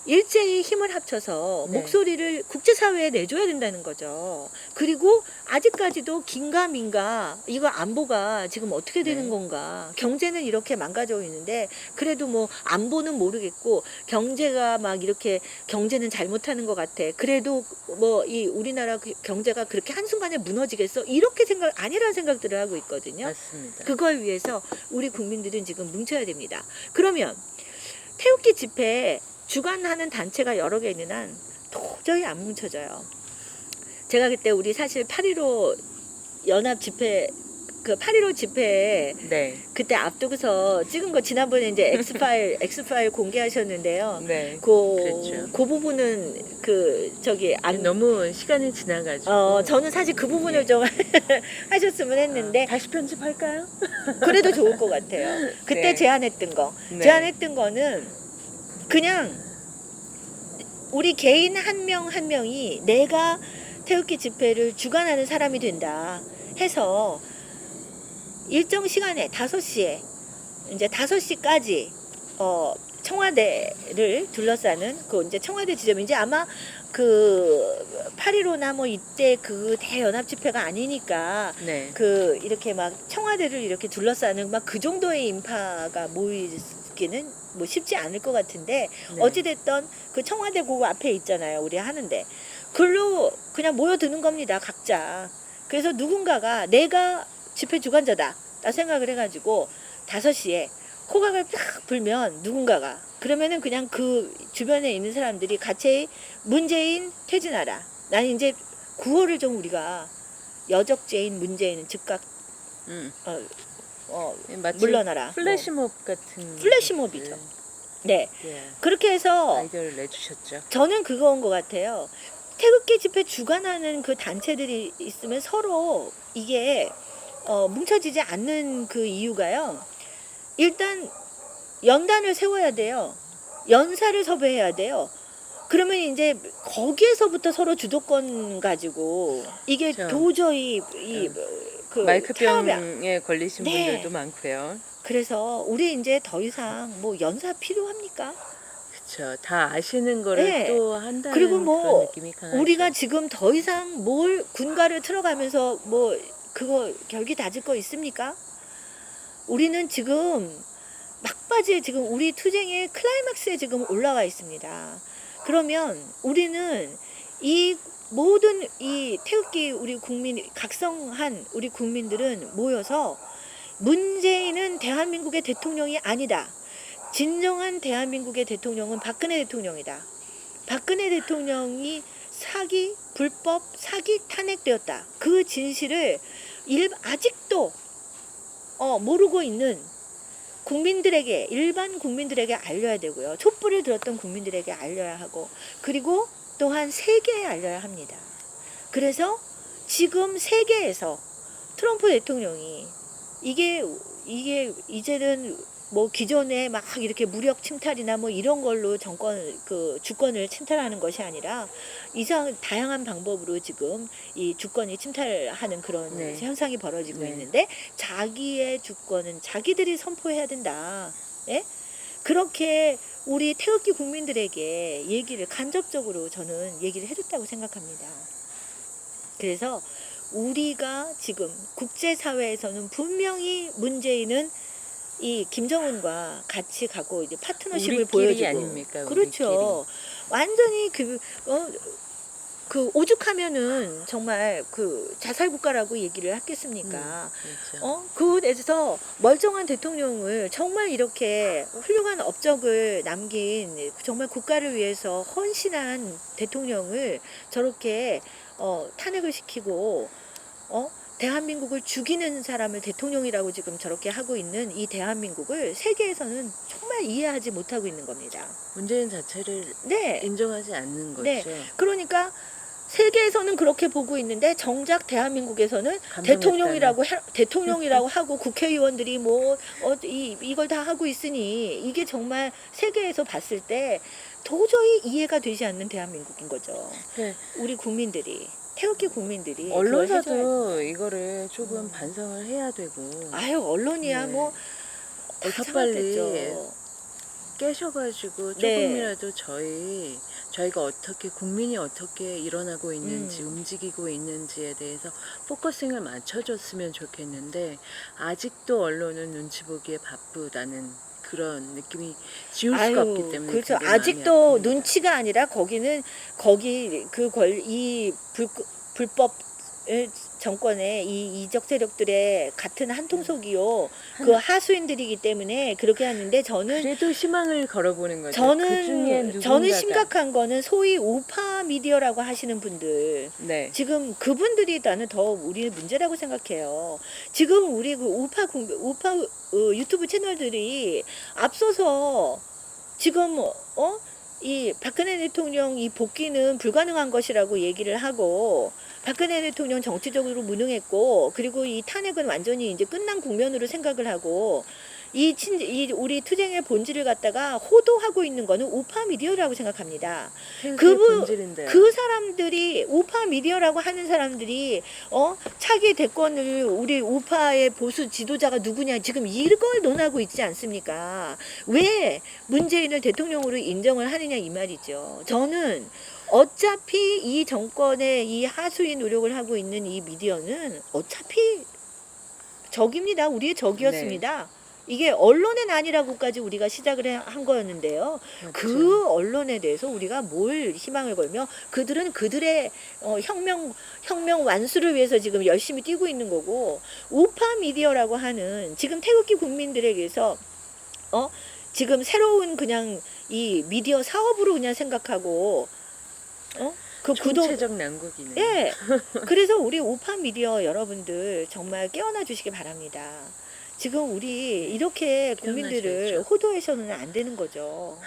일제히 힘을 합쳐서 네. 목소리를 국제사회에 내줘야 된다는 거죠. 그리고 아직까지도 긴가민가 이거 안보가 지금 어떻게 되는 네. 건가. 경제는 이렇게 망가져 있는데 그래도 뭐 안보는 모르겠고 경제가 막 이렇게 경제는 잘못하는 것 같아. 그래도 뭐 이 우리나라 경제가 그렇게 한순간에 무너지겠어? 이렇게 아니라는 생각들을 하고 있거든요. 맞습니다. 그걸 위해서 우리 국민들은 지금 뭉쳐야 됩니다. 그러면 태극기 집회에 주관하는 단체가 여러 개 있는 한 도저히 안 뭉쳐져요. 제가 그때 우리 사실 8.15 연합 집회 그 8.15 집회에 네. 그때 앞두고서 찍은 거 지난번에 이제 엑스파일 공개하셨는데요. 네. 그 부분은 너무 시간이 지나가지고. 저는 사실 그 부분을 네. 좀 하셨으면 했는데 다시 편집할까요? 그래도 좋을 것 같아요. 그때 네. 제안했던 거. 네. 제안했던 거는 그냥 우리 개인 한 명 한 명이 내가 태극기 집회를 주관하는 사람이 된다 해서 일정 시간에 5시에 이제 5시까지 청와대를 둘러싸는 그 이제 청와대 지점인지 아마 그 8.15나 뭐 이때 그 대연합 집회가 아니니까 네. 그 이렇게 막 청와대를 이렇게 둘러싸는 막 그 정도의 인파가 모이기는 뭐 쉽지 않을 것 같은데 네. 어찌됐든 그 청와대 그 앞에 있잖아요. 우리 하는데 글로 그냥 모여드는 겁니다. 각자. 그래서 누군가가 내가 집회 주관자다 라 생각을 해가지고 5시에 호각을 딱 불면 누군가가 그러면은 그냥 그 주변에 있는 사람들이 같이 문재인 퇴진하라. 난 이제 구호를 좀 우리가 여적죄인 문재인 즉각 마치 물러나라. 플래시몹 같은. 플래시몹이죠. 네. 네. 그렇게 해서 아이디어를 내주셨죠. 저는 그거인 것 같아요. 태극기 집회 주관하는 그 단체들이 있으면 서로 이게 뭉쳐지지 않는 그 이유가요. 일단 연단을 세워야 돼요. 연사를 섭외해야 돼요. 그러면 이제 거기에서부터 서로 주도권 가지고 이게 그렇죠. 도저히 그 마이크병에 걸리신 네. 분들도 많고요. 그래서 우리 이제 더 이상 뭐 연사 필요합니까? 그렇죠. 다 아시는 거를 네. 또 한다는 그리고 뭐 그런 느낌이 강하죠. 우리가 지금 더 이상 뭘 군가를 틀어가면서 뭐 그거 결기 다질 거 있습니까? 우리는 지금 막바지에 지금 우리 투쟁의 클라이막스에 지금 올라와 있습니다. 그러면 우리는 이 모든 이 태극기 우리 국민 각성한 우리 국민들은 모여서 문재인은 대한민국의 대통령이 아니다. 진정한 대한민국의 대통령은 박근혜 대통령이다. 박근혜 대통령이 불법 사기 탄핵되었다. 그 진실을 아직도 모르고 있는 국민들에게 일반 국민들에게 알려야 되고요. 촛불을 들었던 국민들에게 알려야 하고 그리고 또한 세계에 알려야 합니다. 그래서 지금 세계에서 트럼프 대통령이 이게 이제는 뭐 기존에 막 이렇게 무력 침탈이나 뭐 이런 걸로 주권을 침탈하는 것이 아니라 다양한 방법으로 지금 이 주권이 침탈하는 그런 네. 현상이 벌어지고 네. 있는데 자기의 주권은 자기들이 선포해야 된다. 예? 그렇게 우리 태극기 국민들에게 간접적으로 저는 얘기를 해줬다고 생각합니다. 그래서 우리가 지금 국제사회에서는 분명히 문재인은 이 김정은과 같이 가고 이제 파트너십을 우리끼리 보여주고 아닙니까? 그렇죠. 완전히 그 오죽하면은 정말 그 자살 국가라고 얘기를 하겠습니까? 그렇죠. 그에서 멀쩡한 대통령을 정말 이렇게 훌륭한 업적을 남긴 정말 국가를 위해서 헌신한 대통령을 저렇게 탄핵을 시키고 대한민국을 죽이는 사람을 대통령이라고 지금 저렇게 하고 있는 이 대한민국을 세계에서는 정말 이해하지 못하고 있는 겁니다. 문재인 자체를 네. 인정하지 않는 거죠. 네. 그러니까 세계에서는 그렇게 보고 있는데 정작 대한민국에서는 감동했다는. 대통령이라고 하고 국회의원들이 이걸 다 하고 있으니 이게 정말 세계에서 봤을 때 도저히 이해가 되지 않는 대한민국인 거죠. 네. 우리 국민들이 태극기 국민들이 언론사도 이거를 조금 반성을 해야 되고 아유 언론이야 네. 뭐 어서 다 빨리 잘못됐죠. 깨셔가지고 네. 조금이라도 저희가 어떻게 국민이 어떻게 일어나고 있는지 움직이고 있는지에 대해서 포커싱을 맞춰줬으면 좋겠는데 아직도 언론은 눈치 보기에 바쁘다는 그런 느낌이 지울 수가 없기 때문에 그렇죠. 굉장히 마음이 아직도 아픕니다. 눈치가 아니라 거기는 이 불법 정권의 이 이적 세력들의 같은 한 통속이요. 그 하수인들이기 때문에 그렇게 하는데 저는 그래도 희망을 걸어보는 거죠. 그중에 저는 누군가가. 심각한 거는 소위 우파 미디어라고 하시는 분들. 네. 지금 그분들이 나는 더 우리 문제라고 생각해요. 지금 우리 그 우파 유튜브 채널들이 앞서서 지금 이 박근혜 대통령 이 복귀는 불가능한 것이라고 얘기를 하고 박근혜 대통령 정치적으로 무능했고 그리고 이 탄핵은 완전히 이제 끝난 국면으로 생각을 하고 이 우리 투쟁의 본질을 갖다가 호도하고 있는 거는 우파 미디어라고 생각합니다. 본질인데요. 그 사람들이 우파 미디어라고 하는 사람들이 차기 대권을 우리 우파의 보수 지도자가 누구냐 지금 이걸 논하고 있지 않습니까? 왜 문재인을 대통령으로 인정을 하느냐 이 말이죠. 저는 어차피 이 정권의 이 하수인 노력을 하고 있는 이 미디어는 어차피 적입니다. 우리의 적이었습니다. 이게 언론의 난이라고까지 우리가 시작을 한 거였는데요. 그렇죠. 그 언론에 대해서 우리가 뭘 희망을 걸며 그들은 그들의 혁명 완수를 위해서 지금 열심히 뛰고 있는 거고 우파 미디어라고 하는 지금 태극기 국민들에게서 지금 새로운 그냥 이 미디어 사업으로 그냥 생각하고 그 총체적 난국이네. 예. 그래서 우리 우파 미디어 여러분들 정말 깨어나 주시기 바랍니다. 지금 우리 이렇게 국민들을 깨어나셔야죠. 호도해서는 안 되는 거죠.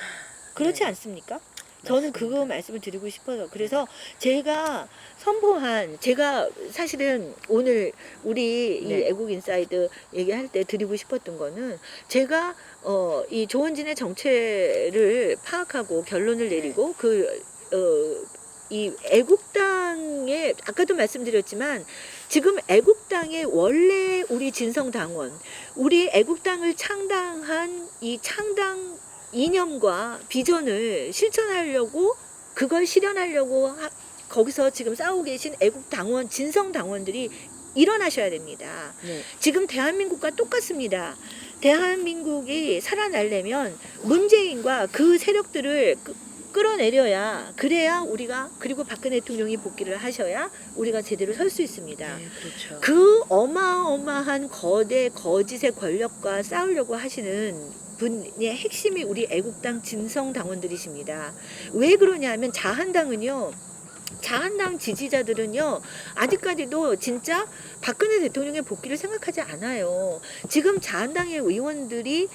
그렇지 네. 않습니까? 저는 맞습니다. 그거 말씀을 드리고 싶어요. 그래서 제가 사실은 오늘 우리 이 네. 애국 인사이드 얘기할 때 드리고 싶었던 거는 제가 이 조원진의 정체를 파악하고 결론을 내리고 이 애국당의 아까도 말씀드렸지만 지금 애국당의 원래 우리 진성당원 우리 애국당을 창당한 이 창당 이념과 비전을 실천하려고 그걸 실현하려고 거기서 지금 싸우고 계신 애국당원 진성당원들이 일어나셔야 됩니다. 네. 지금 대한민국과 똑같습니다. 대한민국이 살아나려면 문재인과 그 세력들을 끌어내려야 그래야 우리가 그리고 박근혜 대통령이 복귀를 하셔야 우리가 제대로 설 수 있습니다. 네, 그렇죠. 그 어마어마한 거대 거짓의 권력과 싸우려고 하시는 분의 핵심이 우리 애국당 진성 당원들이십니다. 왜 그러냐면 자한당 지지자들은요 아직까지도 진짜 박근혜 대통령의 복귀를 생각하지 않아요. 지금 자한당의 의원들이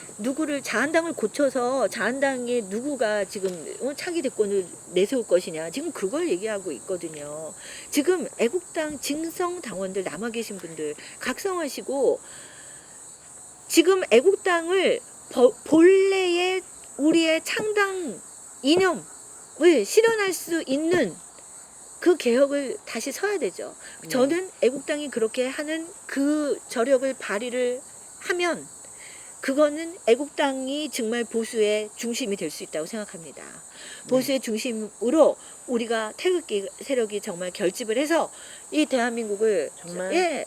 자한당을 고쳐서 자한당의 누구가 지금 차기 대권을 내세울 것이냐 지금 그걸 얘기하고 있거든요. 지금 애국당 진성 당원들 남아 계신 분들 각성하시고 지금 애국당을 본래의 우리의 창당 이념을 실현할 수 있는 그 개혁을 다시 서야 되죠. 네. 저는 애국당이 그렇게 하는 그 저력을 발휘를 하면 그거는 애국당이 정말 보수의 중심이 될 수 있다고 생각합니다. 보수의 중심으로 우리가 태극기 세력이 정말 결집을 해서 이 대한민국을 정말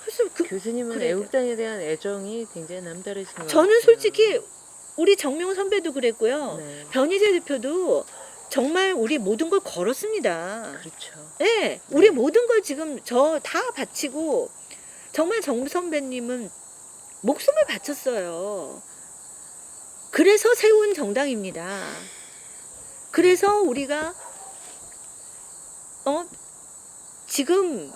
그래서 교수님은 그래야 애국당에 대한 애정이 굉장히 남다르신 것 같아요. 저는 솔직히 우리 정명 선배도 그랬고요. 네. 변희재 대표도 정말 우리 모든 걸 걸었습니다. 그렇죠. 네, 우리 모든 걸 지금 저 다 바치고 정말 정 선배님은 목숨을 바쳤어요. 그래서 세운 정당입니다. 그래서 우리가 지금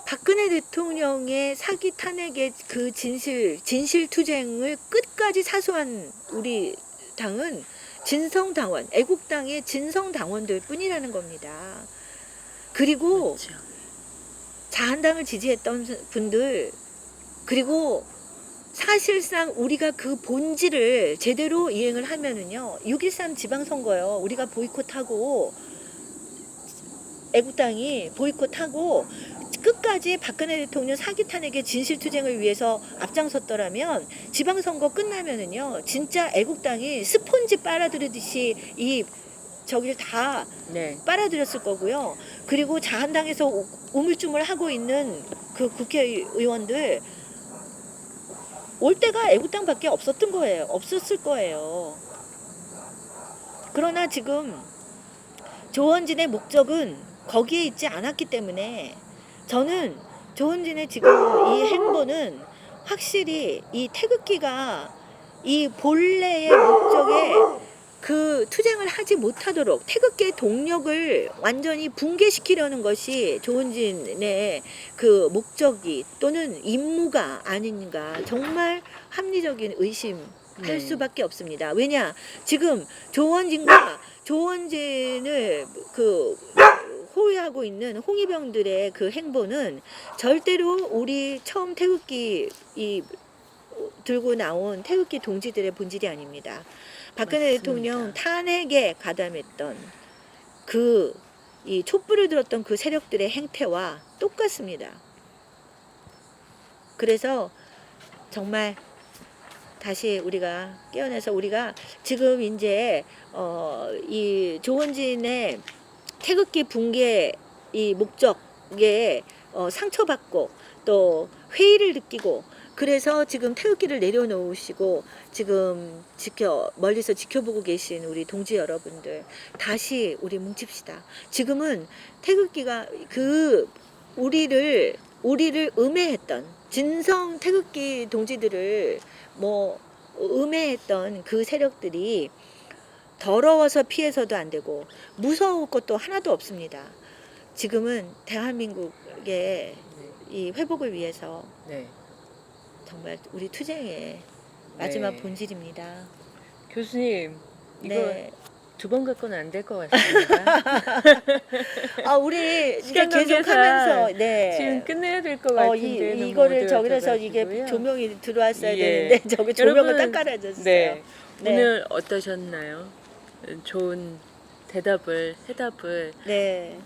박근혜 대통령의 사기 탄핵의 그 진실투쟁을 끝까지 사수한 우리 당은 진성당원, 애국당의 진성당원들 뿐이라는 겁니다. 그리고 그렇죠. 자한당을 지지했던 분들, 그리고 사실상 우리가 그 본질을 제대로 이행을 하면은요, 6.13 지방선거요, 우리가 보이콧하고, 애국당이 보이콧하고, 끝까지 박근혜 대통령 사기 탄핵의 진실투쟁을 위해서 앞장섰더라면, 지방선거 끝나면은요, 진짜 애국당이 스폰지 빨아들이듯이 저기를 다 네. 빨아들였을 거고요. 그리고 자한당에서 우물쭈물 하고 있는 그 국회의원들 올 때가 애국당밖에 없었을 거예요. 그러나 지금 조원진의 목적은 거기에 있지 않았기 때문에 저는 조원진의 지금 이 행보는 확실히 이 태극기가 이 본래의 목적에 그 투쟁을 하지 못하도록 태극기의 동력을 완전히 붕괴시키려는 것이 조원진의 그 목적이 또는 임무가 아닌가, 정말 합리적인 의심할 네. 수밖에 없습니다. 왜냐, 지금 조원진을 그 호위하고 있는 홍위병들의 그 행보는 절대로 우리 처음 태극기 들고 나온 태극기 동지들의 본질이 아닙니다. 박근혜 맞습니다. 대통령 탄핵에 가담했던 이 촛불을 들었던 그 세력들의 행태와 똑같습니다. 그래서 정말 다시 우리가 깨어나서 우리가 지금 이제 이 조원진의 태극기 붕괴 이 목적에 상처받고 또 회의를 느끼고, 그래서 지금 태극기를 내려놓으시고 지금 멀리서 지켜보고 계신 우리 동지 여러분들, 다시 우리 뭉칩시다. 지금은 태극기가 우리를 음해했던 진성 태극기 동지들을 음해했던 그 세력들이 더러워서 피해서도 안 되고 무서울 것도 하나도 없습니다. 지금은 대한민국의 이 회복을 위해서 네. 정말 우리 투쟁의 마지막 네. 본질입니다. 교수님, 이거 네. 2번 갖고는 안 될 것 같습니다. 우리 이제 시간 계속하면서 지금 끝내야 될 것 같은데 이거를 저기서 이게 조명이 들어왔어야 예. 되는데 저기 조명을 여러분, 딱 깔아줬어요. 네. 네. 오늘 어떠셨나요? 좋은 해답을 네.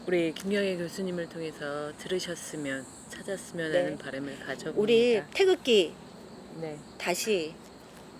우리 김경애 교수님을 통해서 들으셨으면, 찾았으면 네. 하는 바람을 가져봅니다. 우리 태극기 네. 다시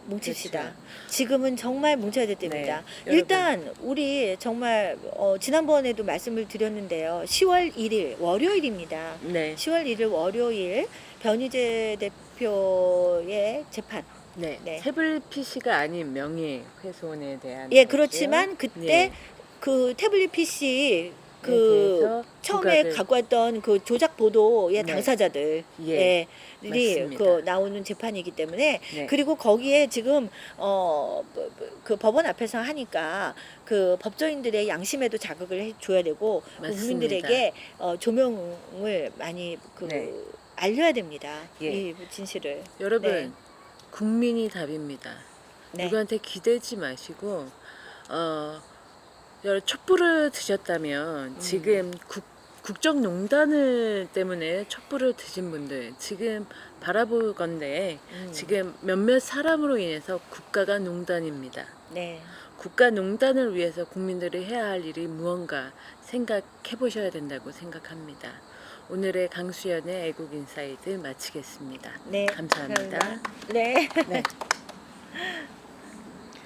뭉칩시다. 그렇죠. 지금은 정말 뭉쳐야 될 때입니다. 네, 일단 우리 정말 지난번에도 말씀을 드렸는데요. 10월 1일 월요일입니다. 네. 10월 1일 월요일 변희재 대표의 재판. 네. 네. 태블릿 PC가 아닌 명예훼손에 대한 예, 거죠. 그렇지만 그때 네. 그 태블릿 PC 대해서 처음에 부각을- 갖고 왔던 그 조작 보도의 네. 당사자들 예. 이 맞습니다. 나오는 재판이기 때문에 네. 그리고 거기에 지금 그 법원 앞에서 하니까 그 법조인들의 양심에도 자극을 해줘야 되고 맞습니다. 국민들에게 조명을 많이 네. 알려야 됩니다. 예. 이 진실을. 여러분, 네. 국민이 답입니다. 네. 누구한테 기대지 마시고 촛불을 드셨다면 지금 국정농단을 때문에 촛불을 드신 분들 지금 바라보건대 지금 몇몇 사람으로 인해서 국가가 농단입니다. 네. 국가 농단을 위해서 국민들이 해야 할 일이 무언가 생각해 보셔야 된다고 생각합니다. 오늘의 강수연의 애국 인사이드 마치겠습니다. 네. 감사합니다. 네. 네.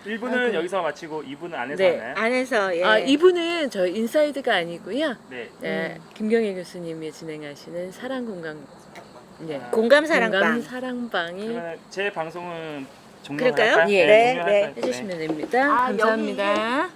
1부는 여기서 마치고 2부는 안에서 네. 하나요? 안에서 예. 이분은 저 인사이드가 아니고요. 네. 네, 김경애 교수님이 진행하시는 사랑공감, 네, 공감 사랑방. 공감 사랑방이 그러면 제 방송은 그럴까요? 종료할까요? 예. 네, 종료할까요? 네. 해주시면 됩니다. 아, 감사합니다.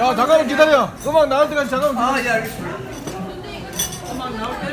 자, 잠깐만 기다려. 음악 나올 때까지 잠깐만 기다려. 아, 예, 알겠습니다. 음악 나올 때.